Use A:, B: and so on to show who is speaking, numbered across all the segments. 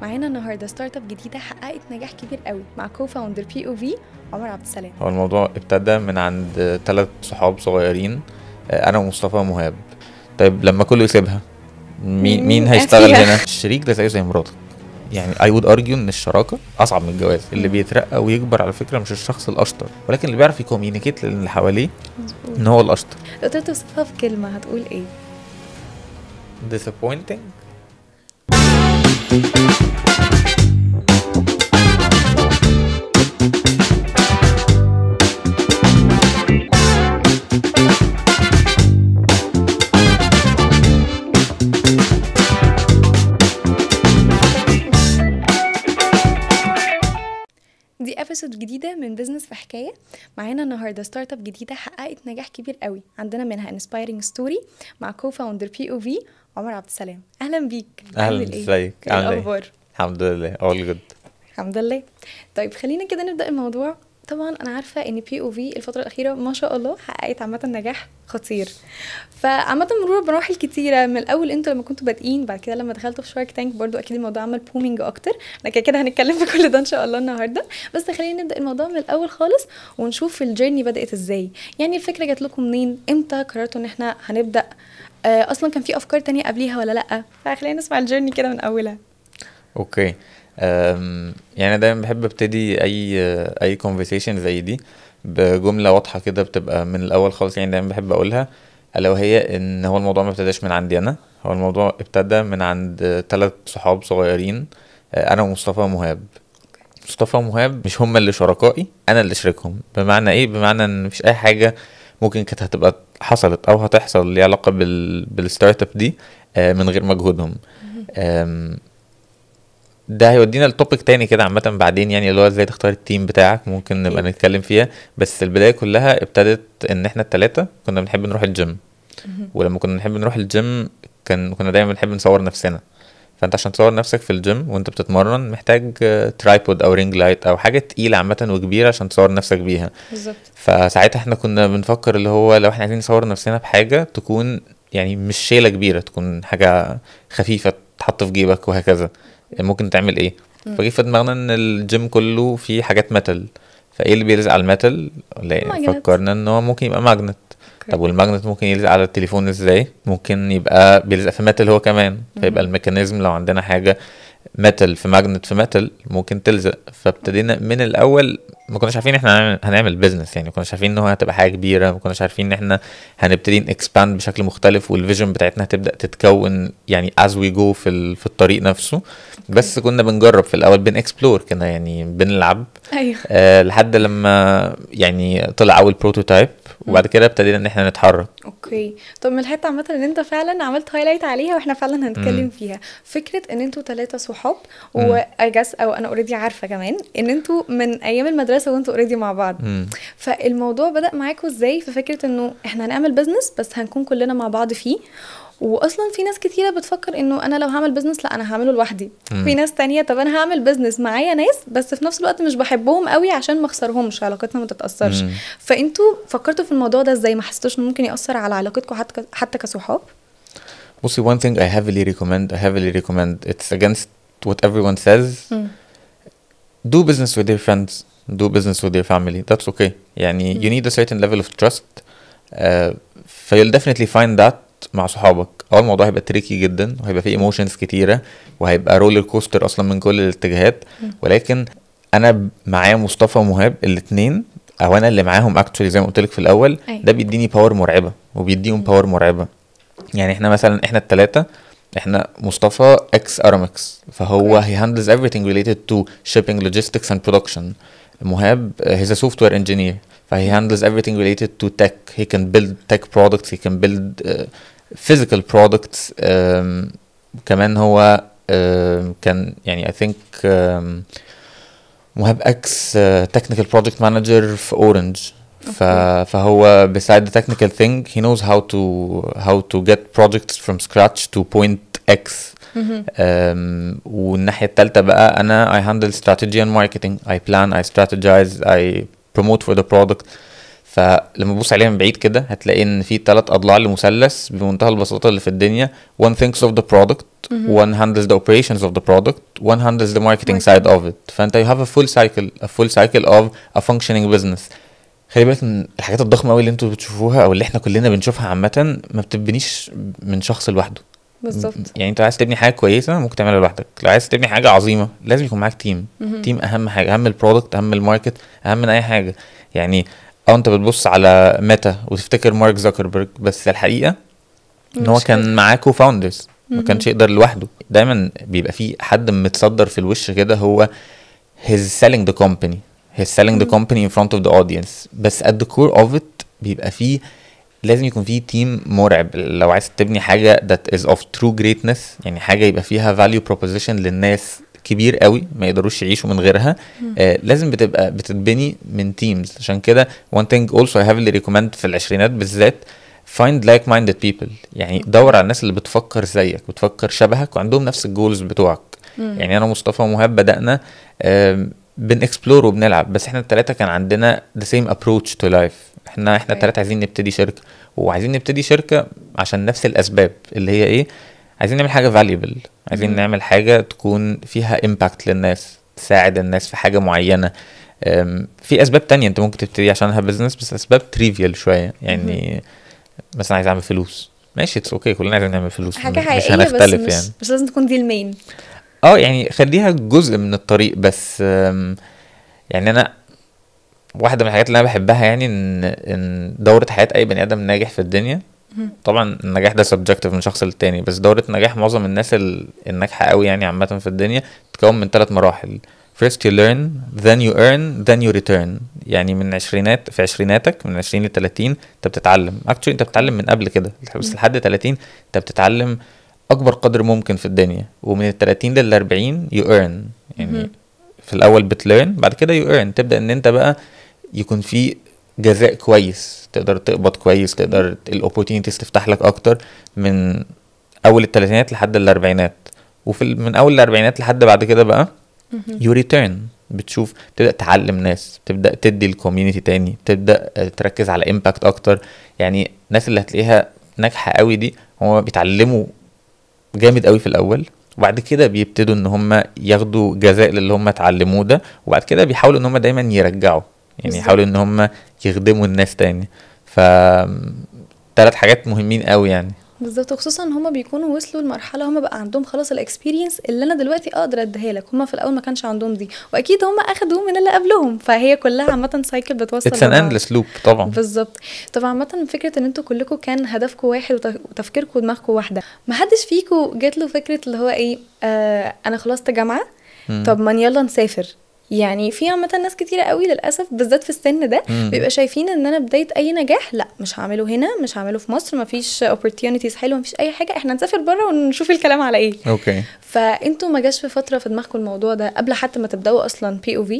A: معانا النهارده ستارت اب جديده حققت نجاح كبير قوي مع كوفاوندر POV عمر عبد السلام.
B: هو الموضوع ابتدى من عند 3 صحاب صغيرين، انا ومصطفى ومهاب. طيب لما كله يسيبها مين هيشتغل
A: فيها؟
B: هنا؟ الشريك ده زي مراتك. يعني I would argue ان الشراكه اصعب من الجواز. اللي بيترقى ويكبر على فكره مش الشخص الاشطر، ولكن اللي بيعرف يكوميونيكيت للي حواليه ان هو الاشطر.
A: لو تقدر توصفها في كلمه هتقول ايه؟
B: disappointing.
A: دي ابيسود جديده من بزنس في حكايه. معانا النهارده ستارت اب جديده حققت نجاح كبير قوي، عندنا منها انسبايرنج ستوري مع كوفاوندر POV عمر عبد السلام. اهلا بيك.
B: اهلا، ازيك؟
A: ايه
B: عامل ايه؟
A: الاخبار؟
B: الحمد لله all good.
A: الحمد لله. طيب خلينا كده نبدا الموضوع. طبعا انا عارفه ان POV الفتره الاخيره ما شاء الله حققت عامه نجاح خطير، فعامه مرور بمراحل كتيره. من الاول انتوا لما كنتوا بادئين، بعد كده لما دخلتوا في شارك تانك برضو اكيد الموضوع عمل بومينج اكتر. احنا كده هنتكلم في كل ده ان شاء الله النهارده، بس خلينا نبدا الموضوع من الاول خالص ونشوف الجيرني بدات ازاي. يعني الفكره جات لكم منين؟ امتى قررتوا ان احنا هنبدا؟ اصلا كان في افكار تانية قبليها ولا لا؟ فخلينا نسمع الجيرني كده من اولها.
B: اوكي. يعني دايما بحب ابتدي اي conversation زي دي بجمله واضحه كده بتبقى من الاول خالص. يعني دايما بحب اقولها، الا وهي ان هو الموضوع ما ابتداش من عندي انا. هو الموضوع ابتدى من عند 3 صحاب صغيرين، انا ومصطفى ومهاب. مصطفى ومهاب مش هما اللي شركائي، انا اللي شريكهم. بمعنى ايه؟ بمعنى ان مفيش اي حاجه ممكن كانت هتبقى حصلت او هتحصل ليها علاقه بالستارت اب دي من غير مجهودهم. ده هيودينا لتوبيك تاني كده عامة بعدين، يعني اللي هو ازاي تختار التيم بتاعك، ممكن نبقى نتكلم فيها. بس البداية كلها ابتدت ان احنا ال3 كنا بنحب نروح الجيم. ولما كنا بنحب نروح الجيم كنا دايما بنحب نصور نفسنا. فانت عشان تصور نفسك في الجيم وانت بتتمرن محتاج ترايبود او رينج لايت او حاجة تقيلة عامة وكبيرة عشان تصور نفسك بيها.
A: بالظبط.
B: فساعتها احنا كنا بنفكر اللي هو لو احنا عايزين نصور نفسنا بحاجة تكون يعني مش شيلة كبيرة، تكون حاجة خفيفة تحط في جيبك وهكذا. ممكن تعمل ايه؟ فجي في دماغنا ان الجيم كله فيه حاجات ميتال، فايه اللي بيلزق على الميتال؟ فكرنا ان هو ممكن يبقى ماجنت. طب والماجنت ممكن يلزق على التليفون ازاي؟ ممكن يبقى بيلزق في ميتال هو كمان، فيبقى الميكانيزم لو عندنا حاجه ميتال في ماجنت في ميتال ممكن تلزق. فابتدينا من الاول ما كناش عارفين احنا هنعمل بيزنس، يعني ما كناش عارفين ان هو هتبقى حاجه كبيره، ما كناش عارفين ان احنا هنبتدي نكسباند بشكل مختلف والفيجن بتاعتنا هتبدا تتكون يعني as we go في الطريق نفسه. بس كنا بنجرب في الاول، بنكسبلور كنا يعني بنلعب.
A: ايوه.
B: لحد لما يعني طلع اول بروتوتايب، وبعد كده ابتدينا ان احنا نتحرك.
A: اوكي. طب من الحته عامه ان انت فعلا عملت هايلايت عليها واحنا فعلا هنتكلم فيها، فكره ان انتوا 3 صحاب واجاس او انا اوريدي عارفه كمان ان انتوا من ايام المدرسه وانتوا اوريدي مع بعض. فالموضوع بدا معاكم ازاي في فكره انه احنا هنعمل بزنس بس هنكون كلنا مع بعض فيه؟ واصلا في ناس كتيره بتفكر انه انا لو هعمل بزنس لا انا هعمله لوحدي. في ناس تانية طب انا هعمل بزنس معايا ناس بس في نفس الوقت مش بحبهم قوي عشان ما اخسرهمش، علاقتنا ما تتاثرش. فانتوا فكرتوا في الموضوع ده ازاي؟ ما حسيتوش انه ممكن ياثر على علاقتكم حتى كصحاب؟
B: بصي، one thing I heavily recommend it's against what everyone says. do business with your friends, do business with your family, that's okay. يعني you need a certain level of trust. you'll definitely find that مع صحابك. الموضوع هيبقى تريكي جدا وهيبقى فيه ايموشنز كتيره وهيبقى رولر كوستر اصلا من كل الاتجاهات. ولكن انا معايا مصطفى ومهاب الاثنين، او انا اللي معاهم اكتشولي زي ما قلت لك في الاول. ده بيديني باور مرعبه وبيديهم باور مرعبه. يعني احنا مثلا احنا ال3، احنا مصطفى اكس ارامكس، فهو he handles everything related to shipping, logistics and production. مهاب he's a software engineer, he handles everything related to tech. He can build tech products, he can build physical products. كمان هو كان يعني I think مهاب اكس technical project manager في Orange. فهو beside the technical thing he knows how to get projects from scratch to point X. والناحية التالتة بقى أنا I handle strategy and marketing. I plan, I strategize, I promote for the product. فلما تبص عليها من بعيد كده هتلاقي ان في 3 اضلاع لمثلث بمنتهى البساطه اللي في الدنيا. one thinks of the product, one handles the operations of the product, one handles the marketing side of it. فانت you have a full cycle of a functioning business. خلي بالك ان الحاجات الضخمه قوي اللي انتوا بتشوفوها او اللي احنا كلنا بنشوفها عامه ما بتبنيش من شخص لوحده.
A: بالظبط.
B: يعني انت عايز تبني حاجه كويسه ممكن تعملها لوحدك، لو عايز تبني حاجه عظيمه لازم يكون معاك تيم. تيم اهم حاجه، اهم البرودكت، اهم الماركت، اهم من اي حاجه. يعني انت بتبص على ميتا وتفتكر مارك زوكربيرج، بس الحقيقه ان هو كان معاه كو فاوندرز، ما كانش يقدر لوحده. دايما بيبقى في حد متصدر في الوش كده، هو he's selling the company in front of the audience. بس at the core of it بيبقى فيه لازم يكون فيه تيم مرعب. لو عايز تبني حاجة that is of true greatness، يعني حاجة يبقى فيها value proposition للناس كبير قوي ما يقدروش يعيشوا من غيرها، لازم بتتبني من teams. عشان كده one thing also I heavily recommend في العشرينات بالذات، find like-minded people. يعني دور على الناس اللي بتفكر زيك، بتفكر شبهك وعندهم نفس الجولز بتوعك. يعني أنا ومصطفى ومهاب بدأنا بنexplore وبنلعب، بس احنا الثلاثة كان عندنا the same approach to life. احنا الثلاثة عايزين نبتدي شركة، وعايزين نبتدي شركة عشان نفس الأسباب اللي هي ايه، عايزين نعمل حاجة valuable، عايزين نعمل حاجة تكون فيها impact للناس، تساعد الناس في حاجة معينة. في أسباب تانية انت ممكن تبتدي عشانها business، بس أسباب trivial شوية. يعني مثلا عايز أعمل فلوس، ماشي it's okay، كلنا عايزين نعمل فلوس،
A: حاجة
B: مش
A: حقيقية،
B: هنختلف
A: بس
B: يعني.
A: مش لازم تكون دي المين.
B: يعني خليها جزء من الطريق بس. يعني انا واحده من الحاجات اللي انا بحبها يعني ان دوره حياه اي بني ادم ناجح في الدنيا، طبعا النجاح ده سبجكتيف من شخص للتاني، بس دوره نجاح معظم الناس الناجحه قوي يعني عامه في الدنيا تتكون من 3 مراحل. first you learn, then you earn, then you return. يعني من في عشريناتك من 20 ل 30 انت بتتعلم. actually انت بتتعلم من قبل كده، بس لحد 30 انت بتتعلم اكبر قدر ممكن في الدنيا. ومن ال 30 لل 40 you earn. يعني في الاول بتليرن، بعد كده you earn، تبدا ان انت بقى يكون في جزاء كويس، تقدر تقبض كويس، تقدر الاوبورتيونيتيز تفتح لك اكتر من اول الثلاثينات لحد الاربعينات. من اول الاربعينات لحد بعد كده بقى you return، بتشوف تبدا تعلم ناس، تبدا تدي الكوميونتي تاني، تبدا تركز على امباكت اكتر. يعني الناس اللي هتلاقيها ناجحه قوي دي هم بيتعلموا جامد قوي في الاول، وبعد كده بيبتدوا ان هم ياخدوا جزاء للي هم اتعلموه ده، وبعد كده بيحاولوا ان هم دايما يرجعوا، يعني يحاولوا ان هم يخدموا الناس تاني. ف 3 حاجات مهمين قوي يعني.
A: بالظبط، وخصوصا ان هم بيكونوا وصلوا لمرحله هم بقى عندهم خلاص الاكسبيرينس اللي انا دلوقتي اقدر اديها لك. هم في الاول ما كانش عندهم دي، واكيد هم اخدوا من اللي قبلهم، فهي كلها عامه سايكل بتوصل
B: It's an endless loop طبعا.
A: بالظبط. طبعا عامه فكره ان انتوا كلكم كان هدفكم واحد وتفكيركم ودماغكم واحده، ما حدش فيكم جات له فكره اللي هو ايه انا خلصت جامعه طب ما يلا نسافر. يعني في عامه ناس كتيره قوي للاسف بالذات في السن ده بيبقى شايفين ان انا بدايه اي نجاح لا مش هعمله هنا، مش هعمله في مصر، مفيش opportunities حلوه، مفيش اي حاجه، احنا نسافر بره ونشوف الكلام على ايه.
B: اوكي.
A: فانتوا ما جاش في فتره في دماغكم الموضوع ده قبل حتى ما تبداوا اصلا POV؟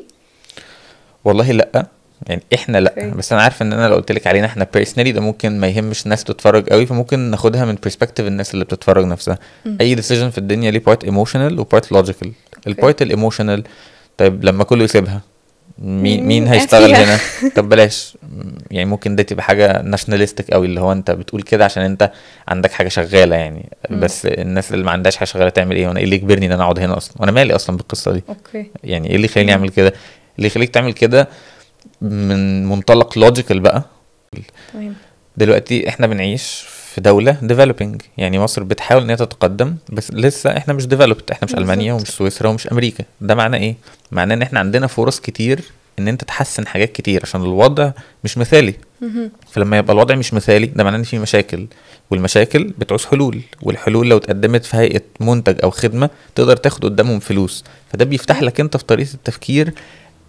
B: والله لا، يعني احنا لا. بس انا عارف ان انا لو قلت لك علينا احنا personally ده ممكن ما يهمش الناس تتفرج قوي، فممكن ناخدها من perspective الناس اللي بتتفرج نفسها. اي decision في الدنيا ليه part emotional و part logical. البارت الايموشنال طيب لما كله يسيبها مين هيشتغل هنا؟ طب بلاش، يعني ممكن ده تبقى حاجه ناشوناليستيك قوي، اللي هو انت بتقول كده عشان انت عندك حاجه شغاله يعني. بس الناس اللي ما عندهاش حاجه شغاله تعمل ايه؟ وانا ايه اللي يجبرني ان انا اقعد هنا اصلا؟ وانا مالي اصلا بالقصه دي؟
A: اوكي.
B: يعني ايه اللي يخليني اعمل كده؟ اللي يخليك تعمل كده من منطلق لوجيكال بقى.
A: تمام.
B: دلوقتي احنا بنعيش في دولة developing، يعني مصر بتحاول ان هي تتقدم بس لسه احنا مش developed، احنا مش ألمانيا ومش سويسرا ومش امريكا. ده معناه ايه؟ معناه ان احنا عندنا فرص كتير ان انت تحسن حاجات كتير عشان الوضع مش مثالي. فلما يبقى الوضع مش مثالي ده معناه ان في مشاكل، والمشاكل بتعوز حلول، والحلول لو اتقدمت في هيئة منتج او خدمة تقدر تاخد قدامهم فلوس. فده بيفتح لك انت في طريقة التفكير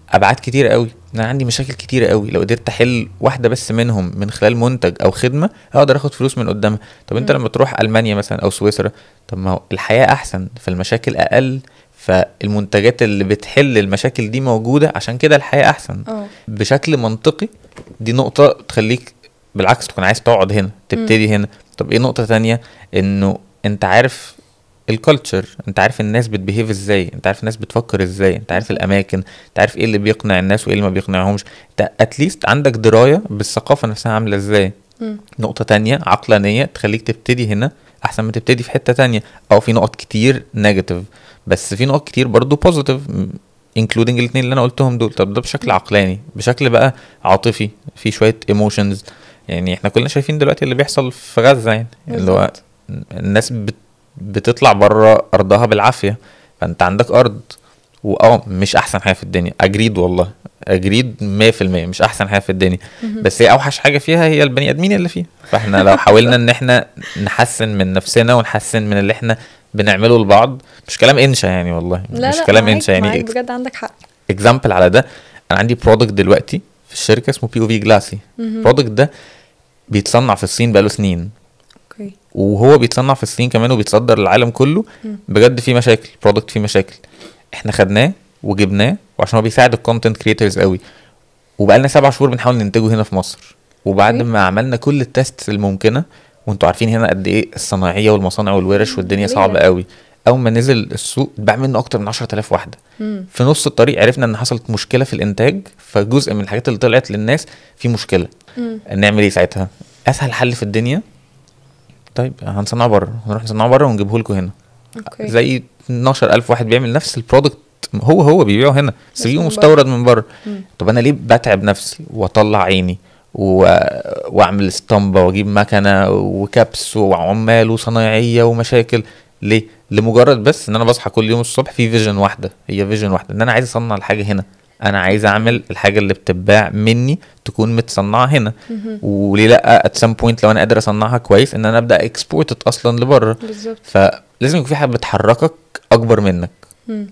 B: ابعاد كتير قوي. انا عندي مشاكل كتيره قوي، لو قدرت احل واحده بس منهم من خلال منتج او خدمه اقدر اخد فلوس من قدامها. طب انت لما تروح المانيا مثلا او سويسرا، طب ما هو الحياه احسن، فالمشاكل اقل، فالمنتجات اللي بتحل المشاكل دي موجوده، عشان كده الحياه احسن. بشكل منطقي دي نقطه تخليك بالعكس تكون عايز تقعد هنا تبتدي هنا. طب ايه نقطه تانية؟ انه انت عارف الكالتشر، انت عارف الناس بتبيهيف ازاي، انت عارف الناس بتفكر ازاي، انت عارف الاماكن، انت عارف ايه اللي بيقنع الناس وايه اللي ما بيقنعهمش، انت اتليست عندك درايه بالثقافه نفسها عامله ازاي. نقطه تانية عقلانيه تخليك تبتدي هنا احسن ما تبتدي في حته تانية، او في نقط كتير نيجاتيف بس في نقط كتير برضو بوزيتيف انكلودنج الاثنين اللي انا قلتهم دول. طب ده بشكل عقلاني، بشكل بقى عاطفي في شويه ايموشنز. يعني احنا كلنا شايفين دلوقتي اللي بيحصل في غزه، يعني اللي هو الناس بتطلع بره ارضها بالعافيه، فانت عندك ارض مش احسن حاجه في الدنيا، اجريد والله اجريد 100% مش احسن حاجه في الدنيا، بس هي اوحش حاجه فيها هي البني ادمين اللي فيها. فاحنا لو حاولنا ان احنا نحسن من نفسنا ونحسن من اللي احنا بنعمله لبعض، مش كلام انشا يعني والله،
A: لا
B: مش
A: لا
B: كلام انشا يعني.
A: بجد عندك حق.
B: اكزامبل على ده، انا عندي برودكت دلوقتي في الشركه اسمه بي او في جلاسي. البرودكت ده بيتصنع في الصين بقاله سنين، وهو بيتصنع في الصين كمان وبيتصدر للعالم كله. بجد في مشاكل، برودكت فيه مشاكل، احنا خدناه وجبناه وعشان هو بيساعد الكونتنت كريتورز قوي، وبقالنا 7 شهور بنحاول ننتجه هنا في مصر. وبعد ما عملنا كل التست الممكنه، وانتوا عارفين هنا قد ايه الصناعيه والمصانع والورش والدنيا صعبه قوي، اول ما نزل السوق اتباع منه اكتر من 10,000 واحده. في نص الطريق عرفنا ان حصلت مشكله في الانتاج، فجزء من الحاجات اللي طلعت للناس في مشكله. نعمل ايه ساعتها؟ اسهل حل في الدنيا، طيب هنصنعه بره، هنروح نصنعه بره ونجيبه لكم هنا. زي 12,000 واحد بيعمل نفس البرودكت، هو بيبيعه هنا بس بيجي مستورد من بره. طب انا ليه بتعب نفسي واطلع عيني واعمل اسطمبه واجيب مكنه وكبس وعمال وصنايعيه ومشاكل؟ ليه؟ لمجرد بس ان انا بصحى كل يوم الصبح في فيجن واحده، هي فيجن واحده، ان انا عايز اصنع الحاجه هنا، انا عايز اعمل الحاجه اللي بتتباع مني تكون متصنعه هنا. وليه لا ات سام بوينت لو انا قادر اصنعها كويس ان انا ابدا اكسبورت اصلا لبره. فلازم يكون في حاجه بتحركك اكبر منك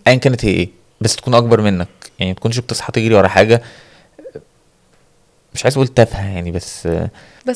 B: ايا كانت هي ايه، بس تكون اكبر منك. يعني ما تكونش بتصحى تجري ورا حاجه مش عايز اقول تافهه يعني، بس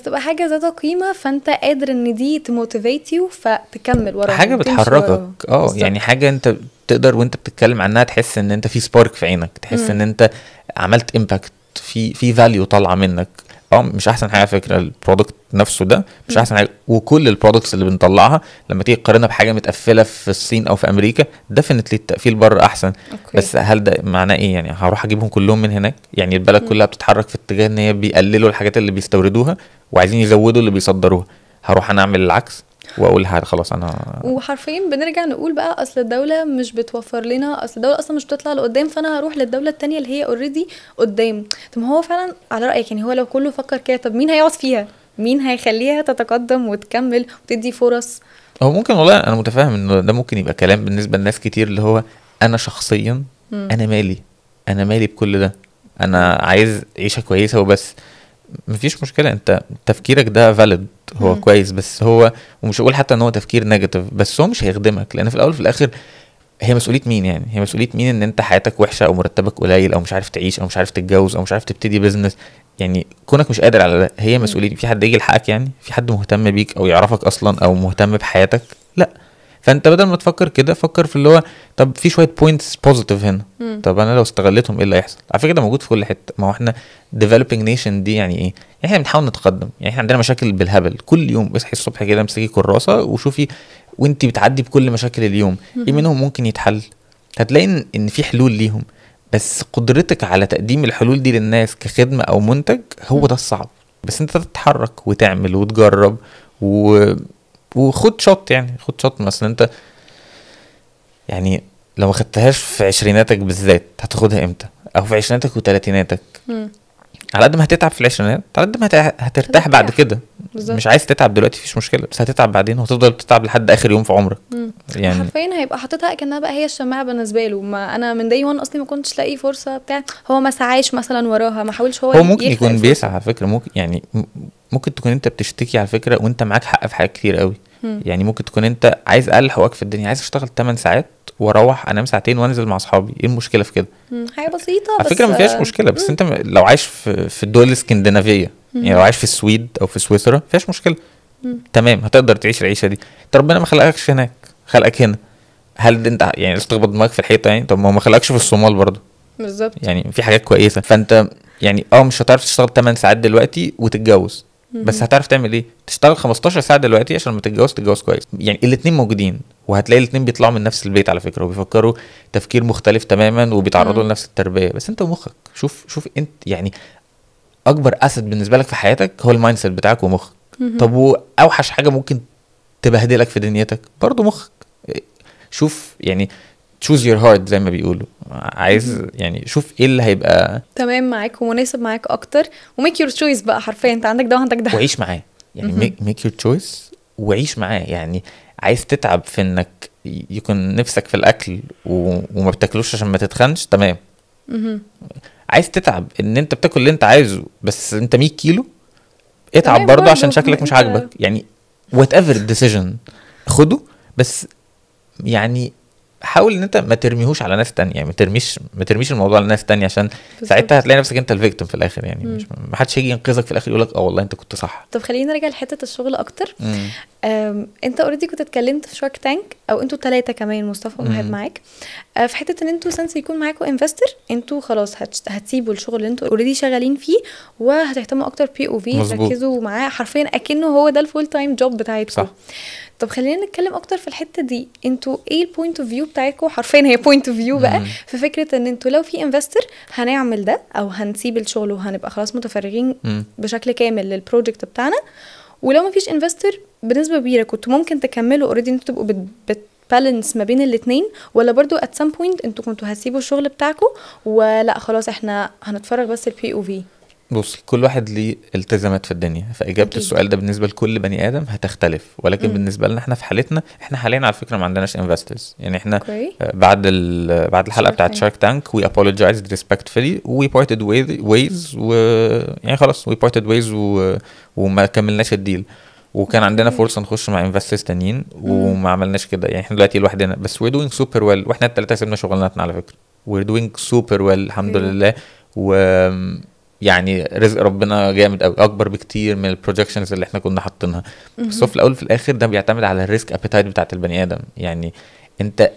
A: تبقى حاجه ذات قيمه، فانت قادر ان دي تموتيفيت يو فتكمل وراها،
B: حاجه بتحركك. يعني حاجه انت تقدر وانت بتتكلم عنها تحس ان انت في سبارك في عينك، تحس ان انت عملت امباكت، في فاليو طالعه منك. مش احسن حاجه فكره البرودكت نفسه ده مش احسن حاجه، وكل البرودكتس اللي بنطلعها لما تيجي تقارنها بحاجه متقفله في الصين او في امريكا ديفينتلي التقفيل بره احسن. بس هل ده معناه ايه؟ يعني هروح اجيبهم كلهم من هناك؟ يعني البلد كلها بتتحرك في اتجاه ان هي بيقللوا الحاجات اللي بيستوردوها وعايزين يزودوا اللي بيصدروها، هروح انا اعمل العكس واقول خلاص انا.
A: وحرفيا بنرجع نقول بقى اصل الدوله مش بتوفر لنا، اصل الدوله اصلا مش بتطلع لقدام، فانا هروح للدوله التانية اللي هي اوريدي قدام. طب هو فعلا على رايك يعني هو لو كله فكر كده، طب مين هيقعد فيها؟ مين هيخليها تتقدم وتكمل وتدي فرص؟
B: هو ممكن والله انا متفاهم ان ده ممكن يبقى كلام بالنسبه لناس كتير، اللي هو انا شخصيا انا مالي بكل ده، انا عايز عيشه كويسه وبس. مفيش مشكله، انت تفكيرك ده فاليد، هو كويس، بس هو ومش هقول حتى ان هو تفكير نيجاتيف، بس هو مش هيخدمك، لان في الاول وفي الاخر هي مسؤوليه مين؟ يعني هي مسؤوليه مين ان انت حياتك وحشه او مرتبك قليل او مش عارف تعيش او مش عارف تتجوز او مش عارف تبتدي بيزنس؟ يعني كونك مش قادر على ده هي مسؤوليه. في حد يجي يلحقك؟ يعني في حد مهتم بيك او يعرفك اصلا او مهتم بحياتك؟ لا. فانت بدل ما تفكر كده فكر في اللي هو طب في شويه بوينتس بوزيتيف هنا، طب انا لو استغلتهم ايه اللي هيحصل؟ على فكره ده موجود في كل حته. ما هو احنا developing nation دي يعني ايه؟ يعني احنا بنحاول نتقدم، يعني احنا عندنا مشاكل بالهبل كل يوم. اصحي الصبح كده امسكي كراسه وشوفي وانت بتعدي بكل مشاكل اليوم ايه منهم ممكن يتحل، هتلاقي ان في حلول ليهم، بس قدرتك على تقديم الحلول دي للناس كخدمه او منتج هو ده الصعب. بس انت تتحرك وتعمل وتجرب وخد شوت، يعني خد شوت. مثلا انت يعني لو ما خدتهاش في عشريناتك بالذات هتاخدها امتى؟ او في عشريناتك وثلاثيناتك؟ على قد ما هتتعب في العشرينات على قد ما هترتاح بعد كده. مش عايز تتعب دلوقتي فيش مشكله، بس هتتعب بعدين وهتفضل تتعب لحد اخر يوم في عمرك.
A: يعني حرفيا هيبقى حاططها كانها بقى هي الشماعه بالنسبه له. ما انا من داي 1 اصلي ما كنتش لاقي فرصه بتاع، هو ما سعاش مثلا وراها، ما حاولش هو
B: ممكن يكون بيسعى على فكره، ممكن يعني ممكن تكون انت بتشتكي على فكره وانت معاك حق في حاجات كتير قوي. يعني ممكن تكون انت عايز اقل حقوقك في الدنيا، عايز اشتغل 8 ساعات واروح انام ساعتين وانزل مع اصحابي، ايه المشكله في كده؟
A: حاجه بسيطه
B: على فكره ما فيهاش مشكله. بس انت لو عايش في الدول الاسكندنافيه، يعني لو عايش في السويد او في سويسرا فيهاش مشكله، تمام، هتقدر تعيش العيشه دي. انت ربنا ما خلقكش هناك، خلقك هنا. هل انت يعني استخبط دماغك في الحيطه؟ يعني طب ما خلقكش في الصومال برضو
A: بالظبط،
B: يعني في حاجات كويسه. فانت يعني مش هتعرف تشتغل 8 ساعات دلوقتي وتتجوز، بس هتعرف تعمل ايه؟ تشتغل 15 ساعه دلوقتي عشان لما تتجوز كويس. يعني الاتنين موجودين، وهتلاقي الاتنين بيطلعوا من نفس البيت على فكره، وبيفكروا تفكير مختلف تماما، وبيتعرضوا لنفس التربيه. بس انت ومخك، شوف انت يعني اكبر اسد بالنسبه لك في حياتك هو المايند سيت بتاعك ومخك. طب واوحش حاجه ممكن تبهدلك في دنيتك برضو مخك. شوف يعني choose your heart زي ما بيقولوا. عايز يعني شوف ايه اللي هيبقى
A: تمام معاك ومناسب معاك اكتر، وميك يور تشويس بقى حرفيا. انت عندك ده وعندك ده،
B: وعيش معاه. يعني make your choice وعيش معاه. يعني عايز تتعب في انك يكون نفسك في الاكل وما بتاكلوش عشان ما تتخنش، تمام. عايز تتعب ان انت بتاكل اللي انت عايزه بس انت 100 كيلو، اتعب برضه عشان شكلك مش عاجبك. يعني whatever decision خده، بس يعني حاول ان انت ما ترميهوش على ناس تانية. يعني ما ترميش الموضوع على ناس تانية، عشان ساعتها هتلاقي نفسك انت الفيكتيم في الاخر. يعني مش ما حدش هيجي ينقذك في الاخر يقولك والله انت كنت صح.
A: طب خلينا نرجع لحته الشغل اكتر. انت اوريدي كنت اتكلمت في شارك تانك، او انتوا 3 كمان، مصطفى ومهاب معاك، في حته ان انتوا سنس يكون معاكم انفستر، انتوا خلاص هتسيبوا الشغل اللي انتوا اوريدي شغالين فيه وهتهتموا اكتر بي او في، تركزوا معاه حرفيا اكنه هو ده الفول تايم جوب بتاعتكم. طب خلينا نتكلم اكتر في الحته دي. انتوا ايه البوينت اوف فيو بتاعتكم؟ حرفيا هي بوينت اوف فيو بقى في فكره ان انتوا لو في انفستر هنعمل ده، او هنسيب الشغل وهنبقى خلاص متفرغين بشكل كامل للبروجكت بتاعنا. ولو ما فيش انفستر بنسبه كبيره كنتوا ممكن تكملوا اوريدي انتوا تبقوا بالانس ما بين الاثنين، ولا برضو at some point انتوا كنتوا هتسيبوا الشغل بتاعكم ولا خلاص احنا هنتفرغ بس البي او في؟
B: بص، كل واحد ليه التزامات في الدنيا، فاجابه السؤال ده بالنسبه لكل بني ادم هتختلف. ولكن بالنسبه لنا احنا في حالتنا، احنا حاليا على فكره ما عندناش انفسترز. يعني احنا بعد الحلقه بتاعت شارك تانك we apologized respectfully we parted ways يعني خلاص we parted ways وما كملناش الديل. وكان عندنا فرصه نخش مع انفسترز تانيين وما عملناش كده. يعني احنا دلوقتي لوحدنا بس we're doing super well، واحنا الثلاثه سيبنا شغلانتنا على فكره. we're doing super well الحمد لله. يعني رزق ربنا جامد قوي، اكبر بكتير من البروجكشنز اللي احنا كنا حاطينها. بس في الاول في الاخر ده بيعتمد على الريسك ابيتايت بتاعت البني ادم. يعني انت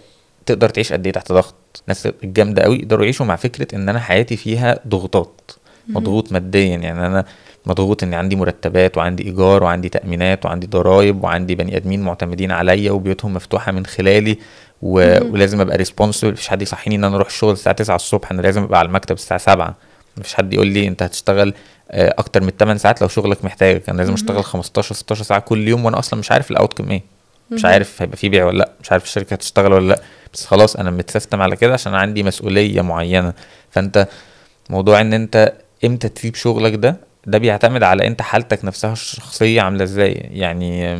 B: تقدر تعيش قد ايه تحت ضغط. ناس الجامده قوي يقدروا يعيشوا مع فكره ان انا حياتي فيها ضغوطات، مضغوط ماديا. يعني انا مضغوط ان عندي مرتبات وعندي ايجار وعندي تامينات وعندي ضرايب وعندي بني ادمين معتمدين عليا وبيوتهم مفتوحه من خلالي ولازم ابقى ريسبونسبل. مفيش حد يصحيني ان انا اروح الشغل الساعه 9 الصبح، انا لازم ابقى على المكتب الساعه 7. مفيش حد يقول لي انت هتشتغل اكتر من 8 ساعات لو شغلك محتاجك. انا لازم اشتغل 15 16 ساعه كل يوم، وانا اصلا مش عارف الاوتكم ايه، مش عارف هيبقى في بيع ولا لا، مش عارف الشركه هتشتغل ولا لا. بس خلاص انا متسيستم على كده عشان عندي مسؤوليه معينه. فانت موضوع ان انت امتى تسيب شغلك ده بيعتمد على انت حالتك نفسها الشخصيه عامله ازاي. يعني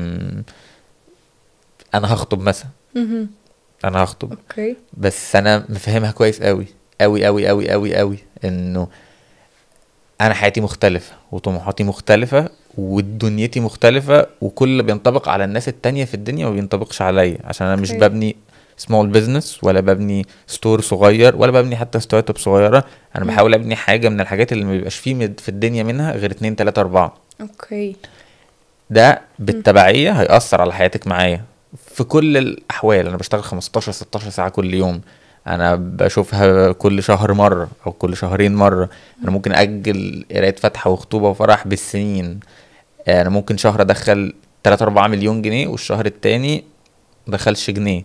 B: انا هخطب مثلا، انا هخطب بس انا مفهمها كويس قوي قوي قوي قوي قوي قوي انه انا حياتي مختلفه وطموحاتي مختلفه ودنيتي مختلفه، وكل اللي بينطبق على الناس التانية في الدنيا ما بينطبقش عليا. عشان انا مش ببني سمول بيزنس ولا ببني ستور صغير ولا ببني حتى ستارت اب صغيره. انا بحاول ابني حاجه من الحاجات اللي ما بيبقاش فيه في الدنيا منها غير 2 3 4. ده بالتبعيه هيأثر على حياتك معايا في كل الاحوال. انا بشتغل 15 16 ساعه كل يوم، انا بشوفها كل شهر مره او كل شهرين مره. انا ممكن اجل قرايه فاتحه وخطوبه وفرح بالسنين. انا ممكن شهر ادخل 3 4 مليون جنيه والشهر التاني دخلش جنيه.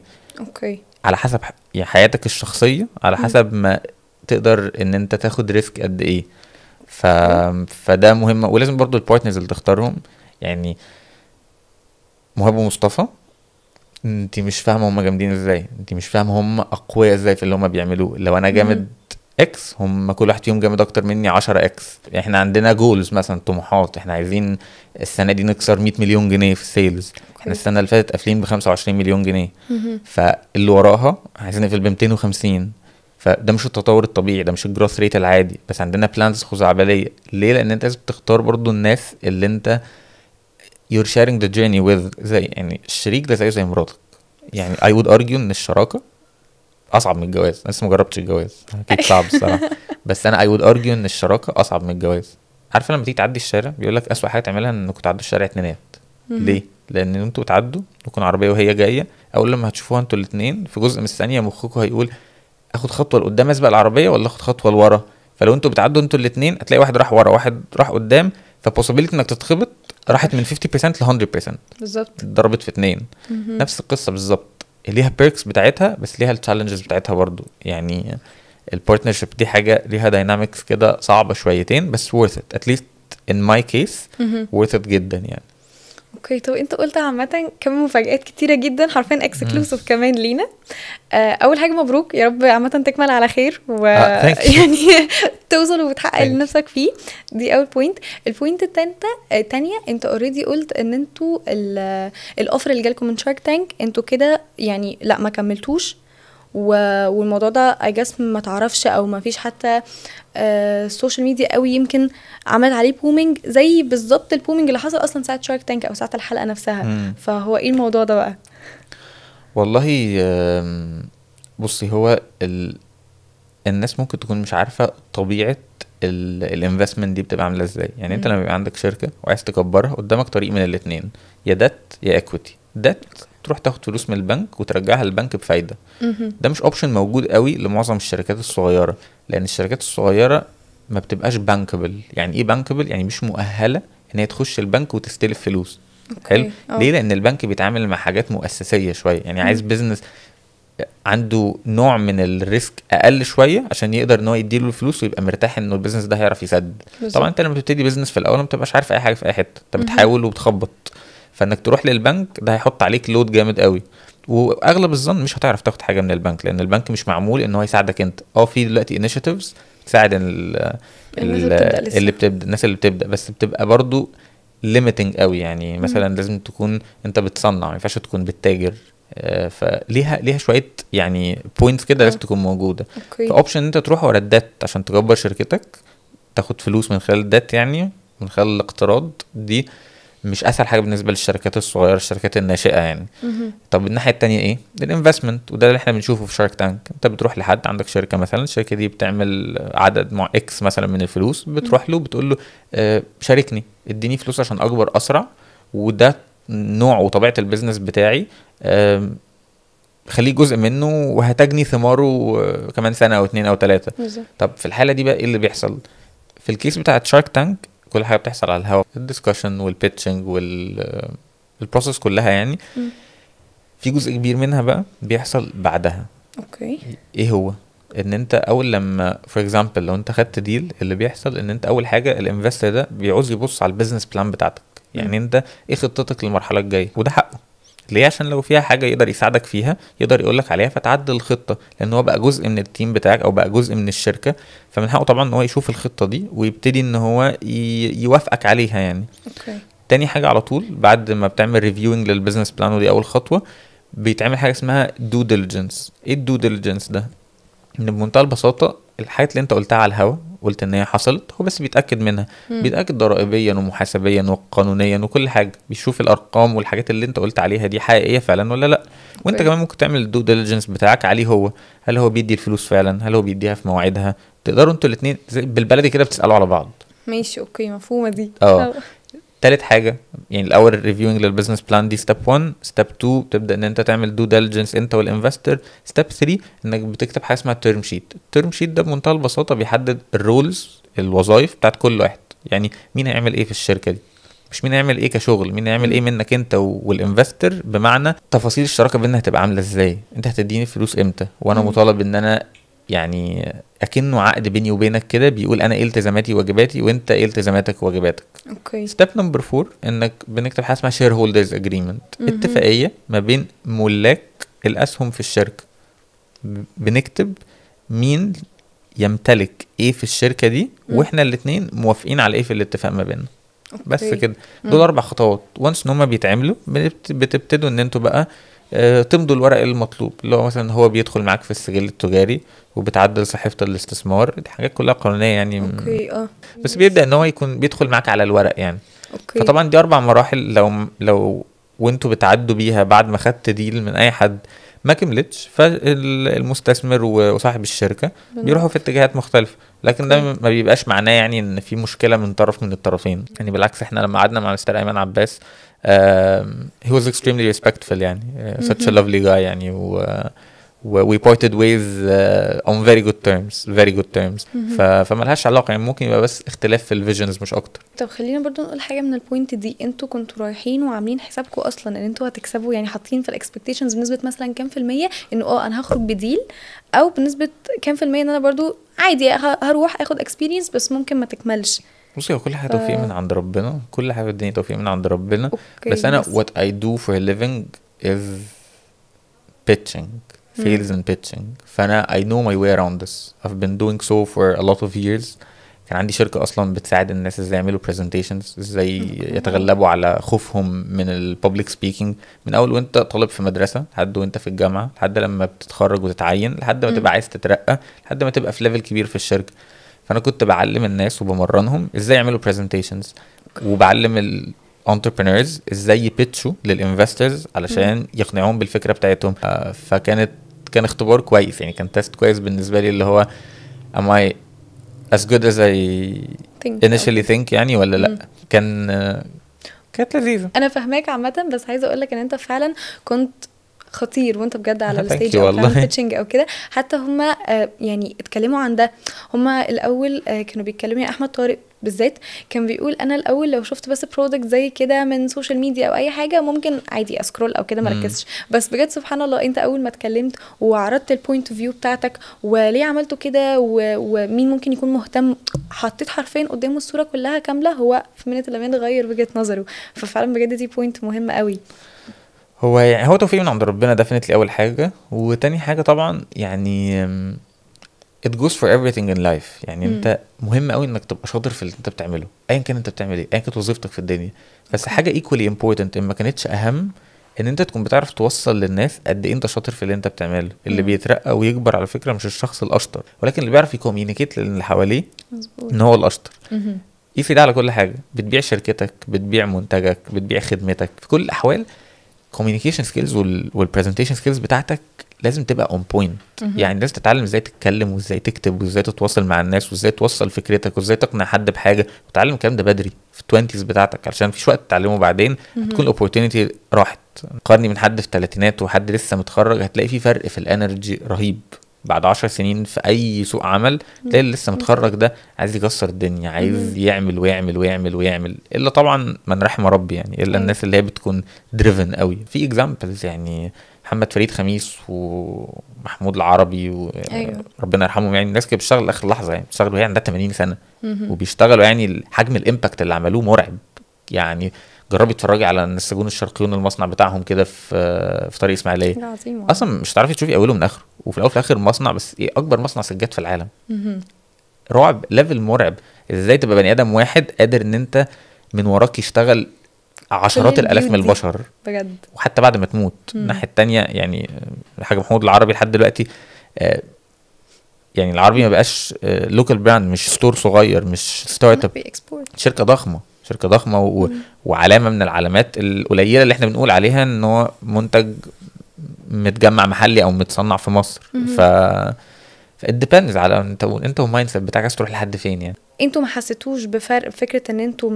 B: على حسب يعني حياتك الشخصيه، على حسب ما تقدر ان انت تاخد ريسك قد ايه. فده مهم. ولازم برضو البارتنرز اللي تختارهم. يعني مهاب ومصطفى انت مش فاهمه هم جامدين ازاي، انت مش فاهمه هم اقوياء ازاي في اللي هم بيعملوه. لو انا جامد اكس، هم كل واحد فيهم جامد اكتر مني 10 اكس. احنا عندنا جولز مثلا، طموحات. احنا عايزين السنه دي نكسر 100 مليون جنيه في السيلز. احنا السنه اللي فاتت قافلين ب 25 مليون جنيه. فاللي وراها عايزين نقفل ب 250. فده مش التطور الطبيعي، ده مش الجروث ريت العادي. بس عندنا بلانز خزعبليه. ليه؟ لان انت لازم تختار برضو الناس اللي انت you're sharing the journey with. زي يعني الشريك ده زي مراتك. يعني I would argue ان الشراكة اصعب من الجواز. انا لسه مجربتش الجواز، اكيد صعب الصراحة. بس انا I would argue ان الشراكة اصعب من الجواز. عارفة لما تيجي تعدي الشارع بيقولك اسوأ حاجة تعملها انكم تعدوا الشارع اتنينات. ليه؟ لان انتوا تعدوا يكون عربية وهي جاية، اول لما هتشوفوها انتوا الاتنين في جزء من الثانية مخكم هيقول اخد خطوة لقدام اسبق العربية ولا اخد خطوة لورا. فلو انتوا بتعدوا انتوا الاتنين هتلاقي واحد راح ورا واحد راح قدام، فبوسيبيليتي انك تتخبط راحت من 50% ل 100%،
A: بالظبط.
B: ضربت في 2. نفس القصه بالظبط، ليها بيركس بتاعتها بس ليها التشالنجز بتاعتها برضو. يعني البارتنرشيب دي حاجه ليها داينامكس كده صعبه شويتين، بس worth it at least in my case worth it جدا يعني.
A: اوكي، طب انت قلت عامه كم مفاجآت كتيره جدا حرفيا اكسكلوسيف كمان لينا. اول حاجه مبروك يا رب عامه تكمل على خير ويعني توصل وتحقق اللي نفسك فيه. دي اول بوينت. البوينت الثانيه انت اوريدي قلت ان انتوا الاوفر اللي جالكم من شارك تانك انتوا كده يعني لا ما كملتوش، والموضوع ده I guess ما تعرفش او ما فيش حتى السوشيال ميديا قوي يمكن عملت عليه بومينج زي بالظبط البومينج اللي حصل اصلا ساعه شارك تانك او ساعه الحلقه نفسها. فهو ايه الموضوع ده بقى؟
B: والله بصي، هو الناس ممكن تكون مش عارفه طبيعه الانفستمنت دي بتبقى عامله ازاي. يعني انت لما يبقى عندك شركه وعايز تكبرها، قدامك طريق من الاثنين، يا دات يا اكويتي. دات تروح تاخد فلوس من البنك وترجعها للبنك بفايده. ده مش اوبشن موجود قوي لمعظم الشركات الصغيره، لان الشركات الصغيره ما بتبقاش بانكبل. يعني ايه بانكبل؟ يعني مش مؤهله ان هي تخش البنك وتستلف فلوس. حلو. ليه؟ لان البنك بيتعامل مع حاجات مؤسسيه شويه، يعني عايز بيزنس عنده نوع من الريسك اقل شويه عشان يقدر ان هو يديله الفلوس ويبقى مرتاح انه البيزنس ده هيعرف يسدد. طبعا انت لما بتبتدي بيزنس في الاول ما بتبقاش عارف اي حاجه في اي حته، انت بتحاول وبتخبط، فانك تروح للبنك ده هيحط عليك لود جامد قوي، واغلب الظن مش هتعرف تاخد حاجه من البنك، لان البنك مش معمول ان هو يساعدك انت. في دلوقتي انيشيتيفز تساعد الناس اللي بتبدا، بس بتبقى برضو ليميتنج قوي. يعني مثلا لازم تكون انت بتصنع، ما ينفعش تكون بتتاجر. فليها شويه يعني بوينتس كده لازم تكون موجوده. فاوبشن انت تروح ورا الدات عشان تكبر شركتك، تاخد فلوس من خلال الدات، يعني من خلال الاقتراض، دي مش اسهل حاجه بالنسبه للشركات الصغيره، الشركات الناشئه يعني. طب الناحيه التانية ايه؟ الانفستمنت، وده اللي احنا بنشوفه في شارك تانك. انت بتروح لحد، عندك شركه مثلا، الشركه دي بتعمل عدد مع اكس مثلا من الفلوس، بتروح له بتقول له شاركني، اديني فلوس عشان اكبر اسرع، وده نوع وطبيعه البيزنس بتاعي، خليه جزء منه وهتجني ثماره كمان سنه او 2 أو 3. طب في الحاله دي بقى ايه اللي بيحصل؟ في الكيس بتاعه شارك تانك كل حاجه بتحصل على الهواء، الدسكشن والبيتشنج والبروسيس كلها يعني. في جزء كبير منها بقى بيحصل بعدها. ايه هو؟ ان انت اول لما فور اكزامبل لو انت خدت ديل، اللي بيحصل ان انت اول حاجه الانفستر ده بيعوز يبص على البيزنس بلان بتاعتك. يعني انت ايه خطتك للمرحله الجايه، وده حقه. ليه؟ عشان لو فيها حاجه يقدر يساعدك فيها، يقدر يقولك عليها فتعدل الخطه، لان هو بقى جزء من التيم بتاعك او بقى جزء من الشركه، فمن حقه طبعا ان هو يشوف الخطه دي ويبتدي ان هو يوافقك عليها يعني. تاني حاجه على طول بعد ما بتعمل ريفيوينج للبيزنس بلان، ودي اول خطوه، بيتعمل حاجه اسمها دو ديليجنس. ايه الدو ديليجنس ده؟ ان بمنتهى البساطه الحاجات اللي انت قلتها على الهوا، قلت ان هي حصلت، هو بس بيتاكد منها. بيتاكد ضرائبيا ومحاسبيا وقانونيا وكل حاجه، بيشوف الارقام والحاجات اللي انت قلت عليها دي حقيقيه فعلا ولا لا. وانت كمان ممكن تعمل الدو ديليجنس بتاعك عليه، هو هل هو بيدي الفلوس فعلا، هل هو بيديها في مواعيدها. تقدروا انتوا الاثنين بالبلدي كده بتسالوا على بعض.
A: ماشي، اوكي، مفهومه دي.
B: تالت حاجه، يعني الاول الريفيوينج للبزنس بلان دي ستيب 1. ستيب 2 بتبدا ان انت تعمل دو ديليجنس انت والانفستر. ستيب 3 انك بتكتب حاجه اسمها تيرم شيت. التيرم شيت ده بمنتهى البساطه بيحدد الرولز، الوظائف بتاعت كل واحد. يعني مين هيعمل ايه في الشركه دي، مش مين هيعمل ايه كشغل، مين هيعمل ايه منك انت والانفستر، بمعنى تفاصيل الشراكه بيننا هتبقى عامله ازاي، انت هتديني فلوس امتى، وانا مطالب ان انا يعني اكنه عقد بيني وبينك كده، بيقول انا ايه التزاماتي وواجباتي وانت ايه التزاماتك وواجباتك. ستيب نمبر 4 انك بنكتب حاجه اسمها شير هولدرز اجريمنت، اتفاقيه ما بين ملاك الاسهم في الشركه. بنكتب مين يمتلك ايه في الشركه دي، واحنا الاثنين موافقين على ايه في الاتفاق ما بيننا. بس كده. دول 4 خطوات. وانس ان هم بيتعملوا بتبتدوا ان انتوا بقى تمضوا الورق المطلوب، اللي هو مثلا هو بيدخل معاك في السجل التجاري وبتعدل صحيفه الاستثمار. دي حاجات كلها قانونيه يعني. بس بيبدا ان هو يكون بيدخل معاك على الورق يعني. فطبعا دي 4 مراحل لو وانتوا بتعدوا بيها بعد ما خدت ديل من اي حد ما كملتش، فالمستثمر وصاحب الشركه بيروحوا في اتجاهات مختلفه. لكن ده ما بيبقاش معناه يعني ان في مشكله من طرف من الطرفين. يعني بالعكس، احنا لما قعدنا مع مستر ايمن عباس he was extremely respectful يعني such a lovely guy يعني we parted ways on very good terms. فملهاش علاقة يعني، ممكن يبقى بس اختلاف في الفيجنز مش اكتر.
A: طب خلينا برضو نقول حاجة من البوينت دي، انتوا كنتوا رايحين وعاملين حسابكم اصلا ان انتوا هتكسبوا، يعني حاطين في الاكسبكتيشنز بنسبة مثلا كام في المية انه انا هخرج بديل، او بنسبة كام في المية ان انا برضو عادي هروح اخد اكسبيرينس بس ممكن ما تكملش؟
B: بصي هو كل حاجة توفيق من عند ربنا، كل حاجة في الدنيا توفيق من عند ربنا.
A: أوكي،
B: بس انا what I do for a living is pitching, sales and pitching. فانا I know my way around this. I've been doing so for a lot of years. كان عندي شركة اصلا بتساعد الناس ازاي يعملوا presentations، ازاي يتغلبوا على خوفهم من الببليك سبيكينج، من اول وانت طالب في مدرسة لحد وانت في الجامعة، لحد لما بتتخرج وتتعين، لحد ما تبقى عايز تترقى، لحد ما تبقى في ليفل كبير في الشركة. فانا كنت بعلم الناس وبمرنهم ازاي يعملوا presentations، وبعلم الانتربرينورز ازاي يبيتشوا للانفسترز علشان يقنعوهم بالفكرة بتاعتهم. كان اختبار كويس يعني، كان تيست كويس بالنسبة لي، اللي هو am I as good as I initially think يعني ولا لا. كانت لذيذة.
A: انا فاهماك عامة، بس عايزة اقولك ان انت فعلا كنت خطير وانت بجد على الستيج او بتعمل بيتشنج او كده. حتى هما يعني اتكلموا عن ده، هما الاول كانوا بيتكلموا، يعني احمد طارق بالذات كان بيقول انا الاول لو شفت بس برودكت زي كده من سوشيال ميديا او اي حاجه ممكن عادي اسكرول او كده مركزش، بس بجد سبحان الله انت اول ما اتكلمت وعرضت البوينت اوف فيو بتاعتك وليه عملته كده ومين ممكن يكون مهتم، حطيت حرفيا قدامه الصوره كلها كامله، هو في منت لما غير وجهه نظره. ففعلا بجد دي بوينت مهمه قوي.
B: هو يعني هو توفيق من عند ربنا ديفينتلي اول حاجه، وتاني حاجه طبعا يعني it goes for everything in life. يعني انت مهم قوي انك تبقى شاطر في اللي انت بتعمله، ايا كان انت بتعمل ايه، ايا كانت وظيفتك في الدنيا. بس حاجه equally important ما كانتش اهم، ان انت تكون بتعرف توصل للناس قد ايه انت شاطر في اللي انت بتعمله. اللي بيترقى ويكبر على فكره مش الشخص الاشطر، ولكن اللي بيعرف يكوميونيكيت للي حواليه ان هو الاشطر. يفيد على كل حاجه، بتبيع شركتك، بتبيع منتجك، بتبيع خدمتك، في كل الاحوال communication skills والpresentation skills بتاعتك لازم تبقى on point. يعني لازم تتعلم ازاي تتكلم وازاي تكتب وازاي تتواصل مع الناس وازاي توصل فكرتك وازاي تقنع حد بحاجه، وتتعلم الكلام ده بدري في التوينتيز بتاعتك، علشان مفيش وقت تتعلمه بعدين تكون opportunity راحت. قارني من حد في الثلاثينات وحد لسه متخرج، هتلاقي في فرق في الانرجي رهيب. بعد 10 سنين في اي سوق عمل تلاقي اللي لسه متخرج ده عايز يكسر الدنيا، عايز يعمل ويعمل ويعمل ويعمل، الا طبعا من رحم ربي يعني، الا الناس اللي هي بتكون دريفن قوي. في اكزامبلز يعني محمد فريد خميس ومحمود العربي وربنا يرحمهم، يعني الناس كانت بتشتغل لاخر لحظه، يعني بتشتغل وهي عندها 80 سنه وبيشتغلوا، يعني حجم الامباكت اللي عملوه مرعب. يعني جربي تتفرجي على النساجون الشرقيون المصنع بتاعهم كده في طريق اسماعيليه، اصلا مش هتعرفي تشوفي اوله من اخره، وفي الاول وفي الاخر مصنع، بس ايه، اكبر مصنع سجاد في العالم. رعب، ليفل مرعب. ازاي تبقى بني ادم واحد قادر ان انت من وراك يشتغل عشرات الالاف من البشر
A: بجد،
B: وحتى بعد ما تموت. الناحيه التانية يعني حاجه محمود العربي لحد دلوقتي يعني العربي ما بقاش لوكال براند، مش ستور صغير، مش ستارت اب، شركه ضخمه، شركه ضخمه وعلامه من العلامات القليله اللي احنا بنقول عليها ان هو منتج متجمع محلي او متصنع في مصر. فالديبندز على انت والمايند سيت بتاعك عايز تروح لحد فين. يعني
A: انتوا ما حسيتوش بفرق فكره ان انتوا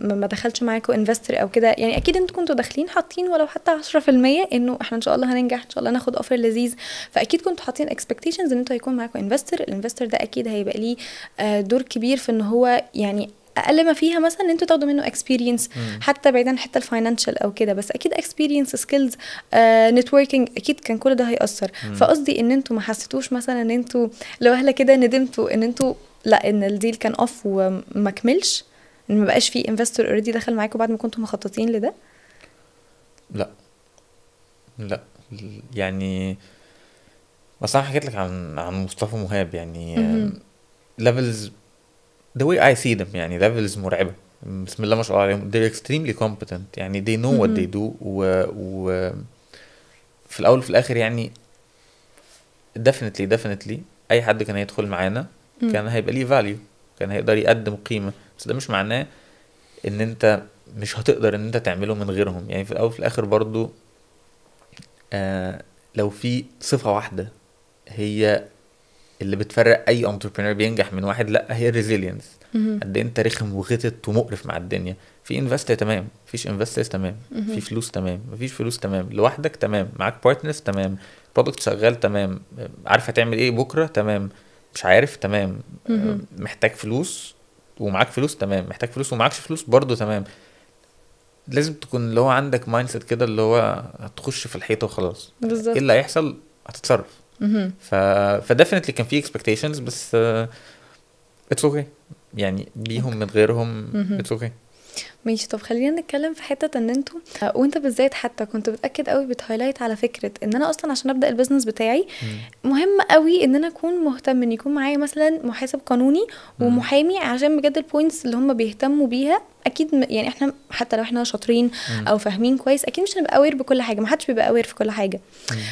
A: ما دخلش معاكم انفستر او كده؟ يعني اكيد انتوا كنتوا داخلين حاطين ولو حتى 10% انه احنا ان شاء الله هننجح، ان شاء الله ناخد اوفر لذيذ، فاكيد كنتوا حاطين اكسبكتيشنز ان انتوا هيكون معاكم انفستر. الانفستر ده اكيد هيبقى ليه دور كبير في ان هو يعني اقل ما فيها مثلا ان انتوا تاخدوا منه اكسبيرينس، حتى بعيدا حتى الفاينانشال او كده، بس اكيد اكسبيرينس، سكيلز، نتوركينج، اكيد كان كل ده هيأثر. فقصدي ان انتوا ما حسيتوش مثلا ان انتوا لو اهلا كده ندمتوا ان انتوا لا، ان الديل كان اوف وما كملش، ان ما بقاش فيه انفستور اوريدي دخل معاكم بعد ما كنتوا مخططين لده؟
B: لا يعني بس انا حكيت لك عن مصطفى مهاب، يعني levels the way I see them، يعني levels مرعبة بسم الله ما شاء الله عليهم. they're extremely competent، يعني they know what they do و في الاول وفي الاخر يعني definitely اي حد كان هيدخل معانا كان هيبقى ليه value، كان هيقدر يقدم قيمة. بس ده مش معناه ان انت مش هتقدر ان انت تعمله من غيرهم. يعني في الاول وفي الاخر برضو لو في صفة واحدة هي اللي بتفرق اي انتربرينور بينجح من واحد لا هي الريزيلينس. قد انت رخم وغتت ومقرف مع الدنيا. في انفستر تمام، مفيش انفسترز تمام، في فلوس تمام، مفيش فلوس تمام، لوحدك تمام، معاك بارتنرز تمام، برودكت شغال تمام، عارف هتعمل ايه بكره تمام، مش عارف تمام، محتاج فلوس ومعاك فلوس تمام، محتاج فلوس ومعاكش فلوس برضو تمام. لازم تكون اللي هو عندك مايند سيت كده اللي هو هتخش في الحيطه وخلاص.
A: بالظبط.
B: ايه اللي هيحصل هتتصرف. فديفينتلي كان في expectations بس اتس اوكي يعني بيهم من غيرهم اتس اوكي.
A: ماشي. طب خلينا نتكلم في حته ان انتوا وانت بالذات حتى كنت بتاكد قوي بتهايلايت على فكره ان انا اصلا عشان ابدا البيزنس بتاعي مهم قوي ان انا اكون مهتم ان يكون معايا مثلا محاسب قانوني ومحامي، عشان بجد البوينتس اللي هم بيهتموا بيها اكيد يعني احنا حتى لو احنا شاطرين او فاهمين كويس اكيد مش هنبقى اوير بكل حاجه، ما حدش بيبقى اوير في كل حاجه.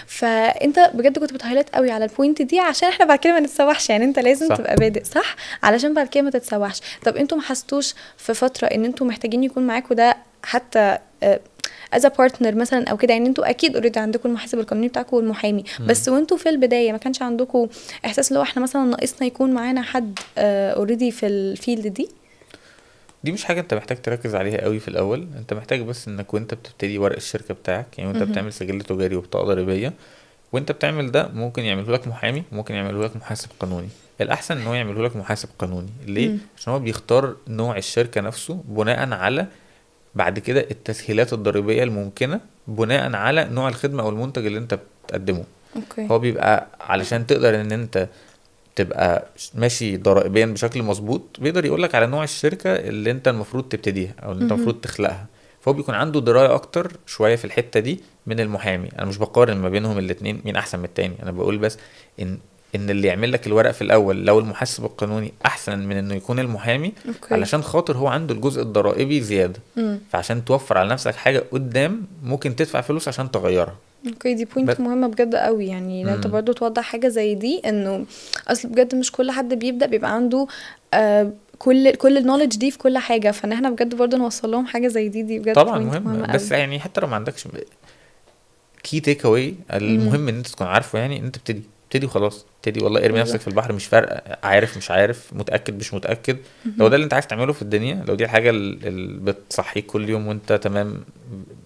A: فانت بجد كنت بتهايلايت قوي على البوينت دي عشان احنا بعد كده ما نتسوحش، يعني انت لازم صح. تبقى بادئ صح علشان بعد كده ما تتسوحش. طب انتوا ما حسيتوش في فتره ان انتوا محتاجين يكون معاكم ده حتى as a partner مثلا او كده؟ يعني انتوا اكيد اوريدي عندكم المحاسب القانوني بتاعكم والمحامي، بس وانتوا في البدايه ما كانش عندكم احساس لو احنا مثلا ناقصنا يكون معانا حد اوريدي في الفيلد دي؟
B: دي مش حاجه انت محتاج تركز عليها قوي في الاول. انت محتاج بس انك وانت بتبتدي ورق الشركه بتاعك، يعني وانت بتعمل سجل تجاري وبطاقه ضريبيه، وانت بتعمل ده ممكن يعمله لك محامي، ممكن يعمله لك محاسب قانوني. الاحسن ان هو يعمله لك محاسب قانوني. ليه؟ عشان هو بيختار نوع الشركه نفسه بناء على بعد كده التسهيلات الضريبيه الممكنه بناء على نوع الخدمه او المنتج اللي انت بتقدمه.
A: أوكي.
B: هو بيبقى علشان تقدر ان انت تبقى ماشي ضرائبيا بشكل مظبوط بيقدر يقولك على نوع الشركه اللي انت المفروض تبتديها او اللي انت المفروض تخلقها. فهو بيكون عنده درايه اكتر شويه في الحته دي من المحامي. انا مش بقارن ما بينهم الاثنين مين احسن من التاني، انا بقول بس ان اللي يعمل لك الورق في الاول لو المحاسب القانوني احسن من انه يكون المحامي. أوكي. علشان خاطر هو عنده الجزء الضرائبي زياده. فعشان توفر على نفسك حاجه قدام ممكن تدفع فلوس عشان تغيرها.
A: اوكي. دي بوينت مهمه بجد قوي، يعني انت برضو توضح حاجه زي دي انه اصل بجد مش كل حد بيبدا بيبقى عنده كل النوليدج دي في كل حاجه، فان احنا بجد برضو نوصل لهم حاجه زي دي بجد
B: طبعا مهم. بس قوي. يعني حتى لو ما عندكش كي تيك اواي المهم ان انت تكون عارفه، يعني انت ابتدي وخلاص. ابتدي والله ارمي نفسك في البحر، مش فارقه عارف مش عارف متاكد مش متاكد. لو ده اللي انت عايز تعمله في الدنيا، لو دي الحاجه اللي بتصحيك كل يوم وانت تمام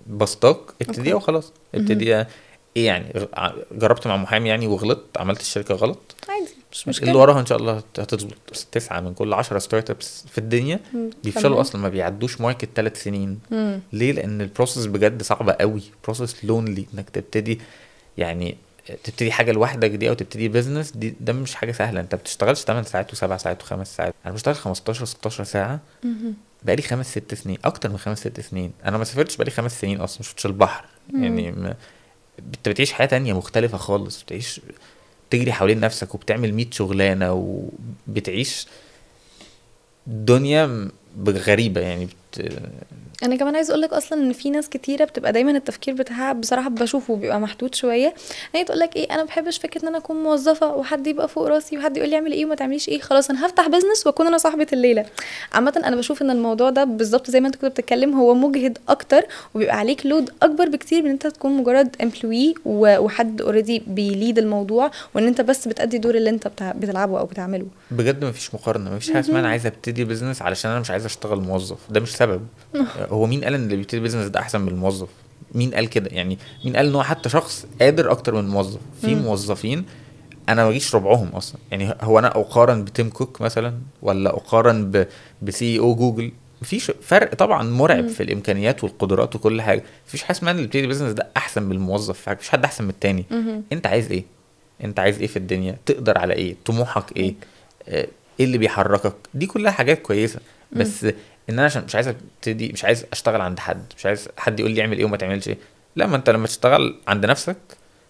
B: بسطاك، ابتدي وخلاص. ابتدي ايه يعني جربت مع محامي يعني وغلطت، عملت الشركه غلط
A: عادي مش مشكله،
B: اللي وراها ان شاء الله هتظبط. 9 من كل 10 ستارت ابس في الدنيا بيفشلوا اصلا، ما بيعدوش ماركت 3 سنين. ليه؟ لان البروسيس بجد صعبه قوي، بروسيس لونلي انك تبتدي يعني تبتدي حاجه لوحدك دي او تبتدي بيزنس دي. ده مش حاجه سهله. انت بتشتغلش 8 ساعات و7 ساعات و5 ساعات. انا بشتغل 15 16 ساعه بقالي 5 6 سنين، اكتر من 5 6 سنين. انا ما سافرتش بقالي 5 سنين اصلا، مش شفتش البحر. يعني انت بتعيش حياه تانية مختلفه خالص، بتعيش تجري حوالين نفسك وبتعمل 100 شغلانه وبتعيش دنيا غريبه يعني.
A: انا كمان عايز اقول لك اصلا ان في ناس كتيره بتبقى دايما التفكير بتاعها بصراحه بشوفه بيبقى محدود شويه. هي تقول لك ايه، انا ما بحبش فكره ان انا اكون موظفه وحد يبقى فوق راسي وحد يقول لي اعمل ايه وما تعمليش ايه، خلاص انا هفتح بزنس واكون انا صاحبه الليله. عامه انا بشوف ان الموضوع ده بالظبط زي ما انت كنت بتتكلم، هو مجهد اكتر وبيبقى عليك لود اكبر بكتير من انت تكون مجرد امبلوي وحد اوريدي بيليد الموضوع، وان انت بس بتأدي دور اللي انت بتلعبه او بتعمله.
B: بجد ما فيش مقارنه، ما فيش حاجه اسمها انا عايز ابتدي بزنس علشان انا مش عايز اشتغل موظف. ده مش سبب. هو مين قال ان اللي بيبتدي بيزنس ده احسن من الموظف؟ مين قال كده؟ يعني مين قال ان هو حتى شخص قادر اكتر من موظف؟ في موظفين انا ما اجيش ربعهم اصلا. يعني هو انا اقارن بتيم كوك مثلا ولا اقارن بسي او جوجل؟ مفيش فرق طبعا مرعب في الامكانيات والقدرات وكل حاجه. مفيش حاجه اسمها ان اللي بيبتدي بيزنس ده احسن من الموظف. مفيش حد احسن من التاني. انت عايز ايه؟ انت عايز ايه في الدنيا؟ تقدر على ايه؟ طموحك ايه؟ ايه اللي بيحركك؟ دي كلها حاجات كويسه. بس ان انا عشان مش عايز ابتدي، مش عايز اشتغل عند حد، مش عايز حد يقول لي اعمل ايه وما تعملش ايه. لا، ما انت لما تشتغل عند نفسك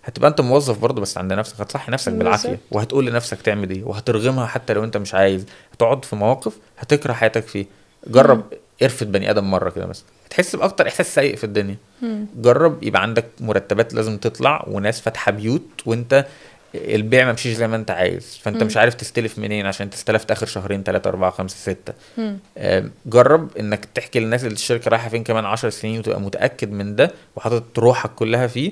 B: هتبقى انت موظف برضه بس عند نفسك. هتصحي نفسك بالعافيه وهتقول لنفسك تعمل ايه وهترغمها حتى لو انت مش عايز. هتقعد في مواقف هتكره حياتك فيه. جرب ارفد بني ادم مره كده مثلا، هتحس باكتر احساس سيء في الدنيا. جرب يبقى عندك مرتبات لازم تطلع وناس فاتحه بيوت وانت البيع ما مشيش زي ما انت عايز، فانت مش عارف تستلف منين عشان تستلفت اخر شهرين 3 4 5 6. جرب انك تحكي للناس اللي الشركه رايحه فين كمان 10 سنين وتبقى متاكد من ده وحاطط روحك كلها فيه.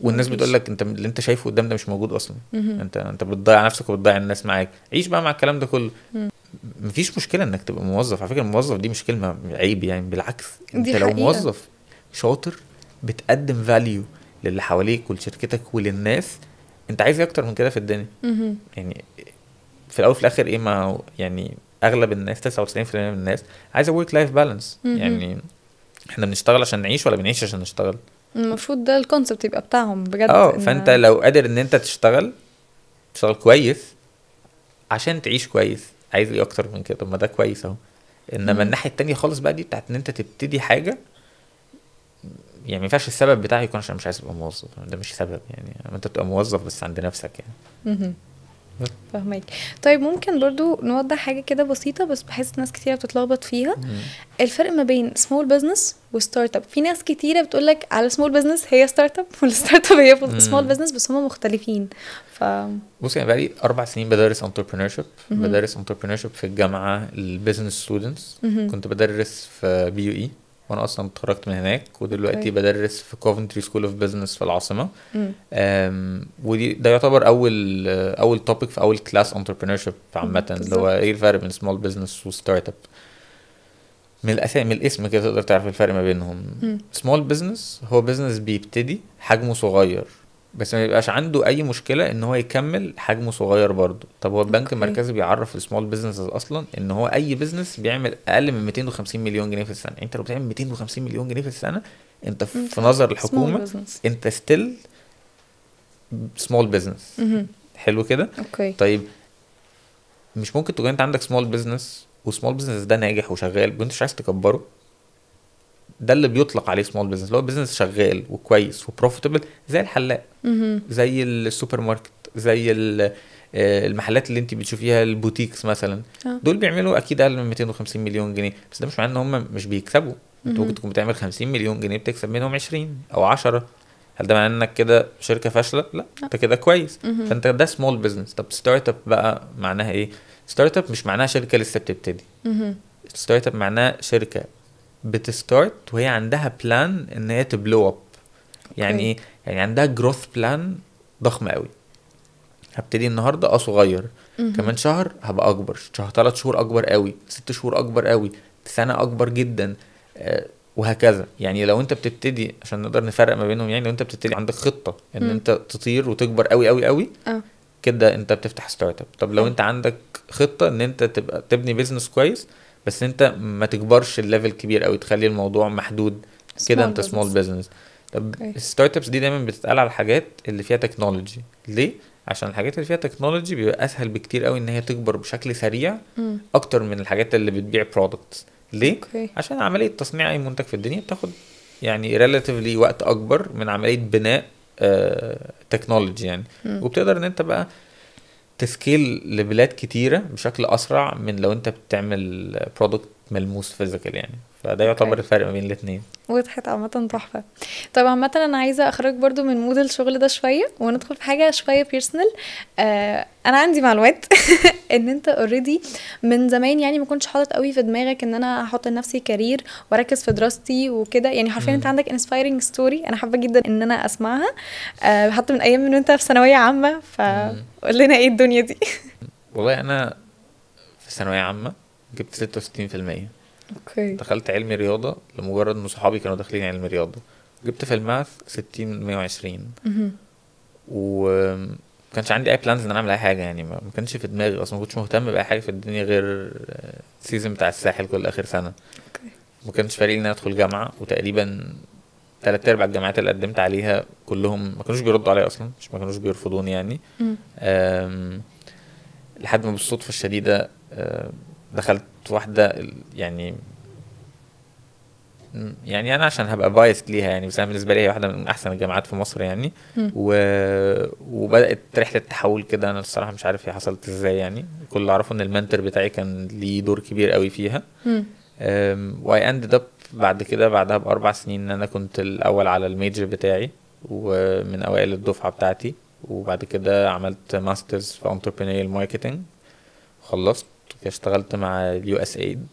B: والناس
A: مفيش.
B: بتقول لك انت اللي انت شايفه قدام ده مش موجود اصلا. انت بتضيع نفسك وبتضيع الناس معاك. عيش بقى مع الكلام ده كله. مفيش مشكله انك تبقى موظف، على فكره الموظف دي مش كلمه عيب يعني، بالعكس انت
A: دي
B: لو
A: حقيقة.
B: موظف شاطر بتقدم فاليو للي حواليك ولشركتك وللناس، انت عايز ايه اكتر من كده في الدنيا؟ يعني في الاول وفي الاخر ايه، ما يعني اغلب الناس 99% من الناس عايزه ورك لايف بالانس. يعني احنا بنشتغل عشان نعيش ولا بنعيش عشان نشتغل؟
A: المفروض ده الكونسبت يبقى بتاعهم بجد.
B: فانت لو قادر ان انت تشتغل كويس عشان تعيش كويس، عايز ايه اكتر من كده؟ طب ما ده كويس اهو. انما الناحيه التانية خالص بقى دي بتاعت ان انت تبتدي حاجه، يعني ما ينفعش السبب بتاعي يكون عشان مش عايز ابقى موظف، ده مش سبب يعني. انت تبقى موظف بس عند نفسك يعني.
A: فاهمك. طيب ممكن برضو نوضح حاجة كده بسيطة بس بحس ناس كتيرة بتتلخبط فيها. الفرق ما بين سمول بزنس وستارت اب. في ناس كتيرة بتقولك على سمول بزنس هي ستارت اب والستارت اب هي سمول بزنس، بس هما مختلفين.
B: بص يعني بقالي 4 سنين بدرس entrepreneurship. بدرس entrepreneurship في الجامعة البيزنس ستودنتس. كنت بدرس في بي يو اي وانا اصلا اتخرجت من هناك، ودلوقتي بدرس في كوفنتري سكول اوف بزنس في العاصمة. ودي ده يعتبر اول توبيك في اول كلاس entrepreneurship عامة، اللي هو ايه الفرق بين سمول بزنس وستارت اب. من الاسم كده تقدر تعرف الفرق ما بينهم. سمول بزنس هو بزنس بيبتدي حجمه صغير بس ما يبقاش عنده اي مشكله ان هو يكمل حجمه صغير برضه. طب هو البنك المركزي بيعرف السمول بزنس اصلا ان هو اي بزنس بيعمل اقل من 250 مليون جنيه في السنه. انت لو بتعمل 250 مليون جنيه في السنه انت في نظر الحكومه انت ستيل سمول بزنس. حلو كده. طيب مش ممكن تكون انت عندك سمول بزنس وسمول بزنس ده ناجح وشغال وانت مش عايز تكبره؟ ده اللي بيطلق عليه سمول بزنس، اللي هو بزنس شغال وكويس وبروفيتبل، زي الحلاق، زي السوبر ماركت، زي المحلات اللي انت بتشوفيها البوتيكس مثلا. دول بيعملوا اكيد اقل من 250 مليون جنيه، بس ده مش معناه ان هم مش بيكسبوا. انت ممكن تكون بتعمل 50 مليون جنيه بتكسب منهم 20 او 10. هل ده معناه انك كده شركه فاشله؟ لا، انت كده كويس. فانت ده سمول بزنس. طب ستارت اب بقى معناها ايه؟ ستارت اب مش معناها شركه لسه بتبتدي. ستارت اب معناها شركه بتستارت وهي عندها بلان ان هي تبلو اب. يعني ايه؟ يعني عندها جروث بلان ضخم قوي. هبتدي النهارده صغير، كمان شهر هبقى اكبر، 3 شهور اكبر قوي، 6 شهور اكبر قوي، سنه اكبر جدا، وهكذا. يعني لو انت بتبتدي، عشان نقدر نفرق ما بينهم، يعني لو انت بتبتدي عندك خطه ان انت تطير وتكبر قوي قوي قوي كده انت بتفتح ستارت اب. طب لو انت عندك خطه ان انت تبقى تبني بيزنس كويس بس انت ما تكبرش الليفل كبير قوي، تخلي الموضوع محدود كده، انت سمول بزنس. طب الستارت ابس دي دايما بتتقال على الحاجات اللي فيها تكنولوجي. ليه؟ عشان الحاجات اللي فيها تكنولوجي بيبقى اسهل بكتير قوي ان هي تكبر بشكل سريع اكتر من الحاجات اللي بتبيع برودكتس. ليه؟ عشان عمليه تصنيع اي منتج في الدنيا بتاخد يعني ريلاتيفلي وقت اكبر من عمليه بناء تكنولوجي يعني. وبتقدر ان انت بقى تسكيل لبلاد كتيرة بشكل أسرع من لو أنت بتعمل برودكت ملموس فيزيكال يعني. فده يعتبر الفرق ما بين الاثنين.
A: وضحت عامة تحفة. طيب عامة أنا عايزة أخرج برضو من مود الشغل ده شوية وندخل في حاجة شوية بيرسونال. أنا عندي معلومات إن أنت اوريدي من زمان يعني ما كنتش حاطط قوي في دماغك إن أنا هحط لنفسي كارير وأركز في دراستي وكده. يعني حرفيا أنت عندك inspiring story أنا حابة جدا إن أنا أسمعها، حتى من أيام من أنت في ثانوية عامة. فقول لنا إيه الدنيا دي؟
B: والله أنا في ثانوية عامة جبت 66%. دخلت علمي رياضة لمجرد ان صحابي كانوا داخلين علمي رياضة. جبت في الماث 60/120. ومكانش عندي اي بلانز ان انا اعمل اي حاجة يعني. ما كانش في دماغي اصلا، ما كنتش مهتم باي حاجة في الدنيا غير سيزن بتاع الساحل كل اخر سنة. ما كانش فارق لي ان انا ادخل جامعة، وتقريبا 3/4 الجامعات اللي قدمت عليها كلهم ما كانوش بيردوا عليا اصلا، مش ما كانوش بيرفضوني يعني. لحد ما بالصدفة الشديدة دخلت واحدة يعني انا عشان هبقى بايست ليها يعني، بس انا بالنسبه لي هي واحده من احسن الجامعات في مصر يعني. وبدات رحله تحول كده. انا الصراحه مش عارف هي حصلت ازاي يعني. كل اللي اعرفه ان المنتور بتاعي كان ليه دور كبير قوي فيها. واي اندد اب بعدها ب4 سنين ان انا كنت الاول على الميجر بتاعي ومن اوائل الدفعه بتاعتي. وبعد كده عملت ماسترز في انتربرينوريال ماركتنج، خلصت اشتغلت مع اليو اس ايد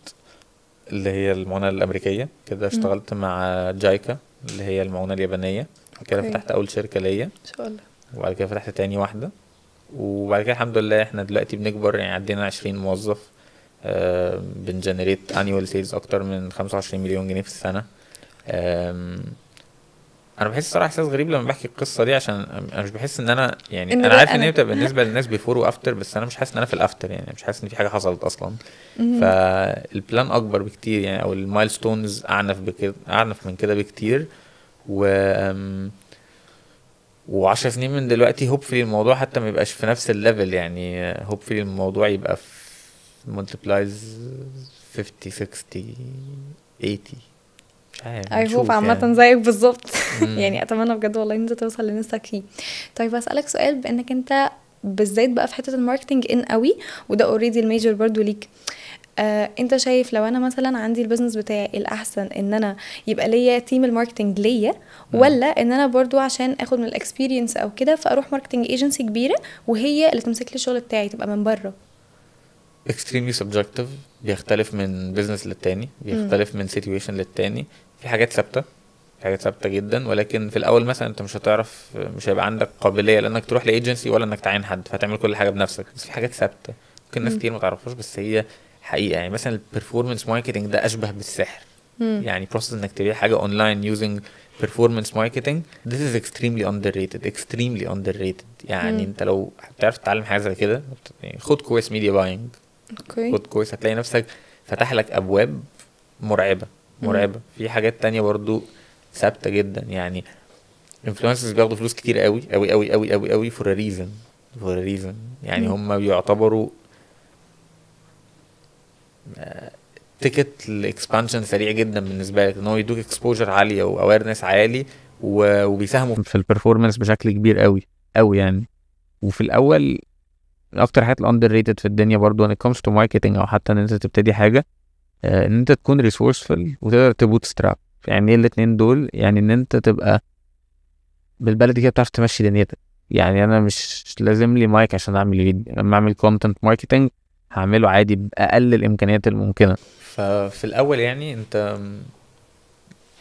B: اللي هي المعونة الأمريكية كده. اشتغلت مع جايكا اللي هي المعونة اليابانية. كده
A: أوكي.
B: فتحت اول شركه ليا،
A: ان شاء الله.
B: وبعد كده فتحت تاني واحده، وبعد كده الحمد لله احنا دلوقتي بنكبر، يعني عدينا 20 موظف. بنجنريت annual sales اكتر من 25 مليون جنيه في السنه. آم، انا بحس صراحه احساس غريب لما بحكي القصه دي، عشان انا مش بحس ان انا، يعني
A: ان
B: انا
A: ده
B: عارف ان
A: انا.
B: هي بتبقى بالنسبه للناس بيفور وافتر، بس انا مش حاسس ان انا في الافتر، يعني مش حاسس ان في حاجه حصلت اصلا.
A: مهم.
B: فالبلان اكبر بكتير يعني، او المايلستونز اعنف بكده، اعنف من كده بكتير. و و10 سنين من دلوقتي هوبفلي الموضوع حتى ما يبقاش في نفس الليفل، يعني هوبفلي الموضوع يبقى في multiplies 50 60 80، مش عارف،
A: اي هوب
B: نشوف
A: عامة
B: يعني.
A: زيك بالظبط.
B: مم.
A: يعني اتمنى بجد والله ان انت توصل لنفسك فيه. طيب اسالك سؤال، بانك انت بالذات بقى في حته الماركتنج ان قوي، وده اوريدي الميجر برضو ليك. انت شايف لو انا مثلا عندي البيزنس بتاعي الاحسن ان انا يبقى ليا تيم الماركتنج ليا،
B: مم.
A: ولا ان انا برضو عشان اخد من الاكسبيرينس او كده فاروح ماركتنج ايجنسي كبيره وهي اللي تمسك لي الشغل بتاعي تبقى من بره؟
B: extremely subjective، بيختلف من business للتاني، بيختلف من situation للتاني. في حاجات ثابتة، في حاجات ثابتة جدا، ولكن في الأول مثلا أنت مش هتعرف، مش هيبقى عندك قابلية لأنك تروح لإيجنسي ولا إنك تعين حد، فهتعمل كل حاجة بنفسك. بس في حاجات ثابتة ممكن ناس
A: مم.
B: كتير ما تعرفهاش، بس هي حقيقة. يعني مثلا البرفورمانس ماركتنج ده أشبه بالسحر.
A: مم.
B: يعني process إنك تبيع حاجة أونلاين using performance marketing، this is extremely underrated، extremely underrated. يعني
A: مم.
B: أنت لو بتعرف تتعلم حاجة زي كده، يعني خد كورس ميديا باينج،
A: اوكي.
B: خد كورس، هتلاقي نفسك فتح لك ابواب مرعبه،
A: مم.
B: مرعبه. في حاجات تانية برضو ثابته جدا، يعني influencers بياخدوا فلوس كتير قوي قوي قوي قوي قوي قوي for a reason، for a reason. يعني
A: مم.
B: هم بيعتبروا تيكت الاكسبانشن سريع جدا بالنسبه لك، ان هو يدوك اكسبوجر عاليه واويرنس عالي، وبيساهموا في البرفورمانس بشكل كبير قوي قوي يعني. وفي الاول من اكتر حاجات الاندر ريتد في الدنيا برضو when it comes to marketing، او حتى ان انت تبتدي حاجه، ان انت تكون ريسورسفul وتقدر تبوت ستراب. يعني ايه الاتنين دول؟ يعني ان انت تبقى بالبلدي كده بتعرف تمشي دنيتك. يعني انا مش لازم لي مايك عشان اعمل فيديو، لما اعمل كونتنت ماركتنج هعمله عادي باقل الامكانيات الممكنه. ففي الاول يعني انت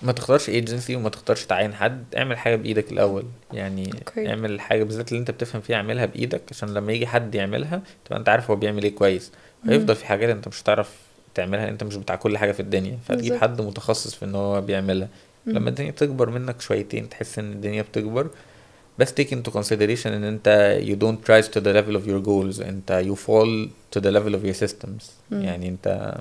B: ما تختارش ايجنسي وما تختارش تعين حد، اعمل حاجه بايدك الاول. يعني
A: اوكي.
B: اعمل الحاجه بالذات اللي انت بتفهم فيها، اعملها بايدك، عشان لما يجي حد يعملها تبقى انت عارف هو بيعمل ايه كويس.
A: مم.
B: هيفضل في حاجات انت مش هتعرف تعملها، انت مش بتاع كل حاجه في الدنيا، فتجيب
A: بالظبط.
B: حد متخصص في ان هو بيعملها. لما
A: مم.
B: الدنيا تكبر منك شويتين، تحس ان الدنيا بتكبر، بس take into consideration ان انت you don't rise to the level of your goals، انت you fall to the level of your systems.
A: مم.
B: يعني انت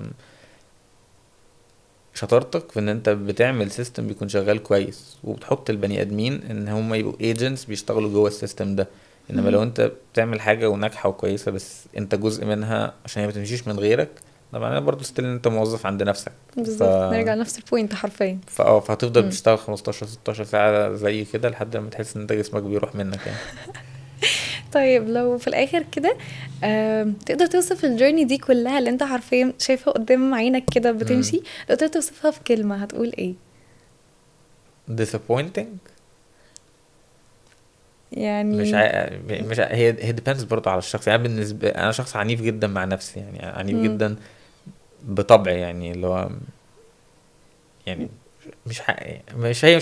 B: شطارتك في ان انت بتعمل سيستم بيكون شغال كويس، وبتحط البني ادمين ان هم يبقوا ايجنتس بيشتغلوا جوه السيستم ده. انما لو
A: مم.
B: انت بتعمل حاجه وناجحه وكويسه بس انت جزء منها عشان هي ما بتمشيش من غيرك، طبعا انا برضو ستيل انت موظف عند نفسك.
A: بالظبط، نرجع لنفس البوينت حرفيا.
B: فهتفضل
A: مم.
B: بتشتغل 15 16 ساعه زي كده لحد ما تحس ان انت جسمك بيروح منك يعني.
A: طيب لو في الاخر كده تقدر توصف الجيرني دي كلها اللي انت حرفيا شايفها قدام عينك كده بتمشي، لو تقدر توصفها في كلمة هتقول ايه؟
B: disappointing.
A: يعني
B: هي depends برضو على الشخص. يعني بالنسبه انا شخص عنيف جدا مع نفسي، يعني عنيف
A: مم.
B: جدا بطبعي، يعني اللي هو يعني مش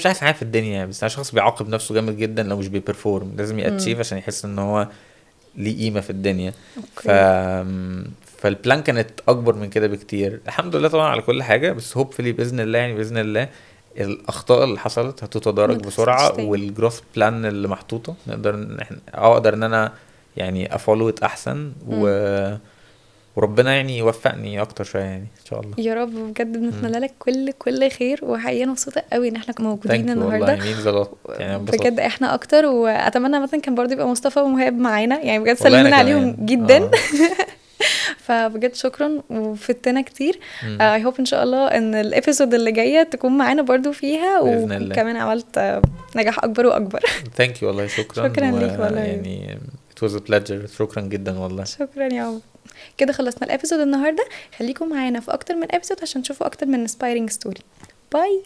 B: احسن حاجه في الدنيا يعني. بس انا شخص بيعاقب نفسه جامد جدا لو مش بيبرفورم، لازم
A: مم.
B: ياتشيف عشان يحس ان هو ليه قيمه في الدنيا.
A: اوكي.
B: فالبلان كانت اكبر من كده بكتير، الحمد لله طبعا على كل حاجه. بس هوبفلي باذن الله، يعني باذن الله الاخطاء اللي حصلت
A: ما
B: هتتدارك
A: تحصلش
B: بسرعه،
A: تاني.
B: والجروث بلان اللي محطوطه نقدر ان احنا اقدر ان انا يعني افولو احسن،
A: مم.
B: وربنا يعني يوفقني اكتر شويه يعني ان شاء الله.
A: يا رب بجد بنتمنى لك كل خير، وحقيقة مبسوطة قوي ان احنا موجودين
B: ثانك يو والله،
A: النهارده.
B: مين زلط يعني،
A: بجد
B: انبسطت
A: احنا اكتر، واتمنى مثلا كان برضه يبقى مصطفى ومهاب معانا، يعني بجد
B: والله. انا
A: سلمنا عليهم
B: كمان
A: جدا. فبجد شكرا وفتنا كتير. اي هوب ان شاء الله ان الابيسود اللي جايه تكون معانا برضو فيها،
B: باذن الله.
A: وكمان عملت نجاح اكبر واكبر.
B: ثانك يو والله، شكرا.
A: شكرا ليك والله.
B: يعني it was a pleasure، شكرا جدا والله.
A: شكرا يا عمر. كده خلصنا الابيسود النهارده، خليكم معانا في اكتر من ابيسود عشان تشوفوا اكتر من inspiring story. باي.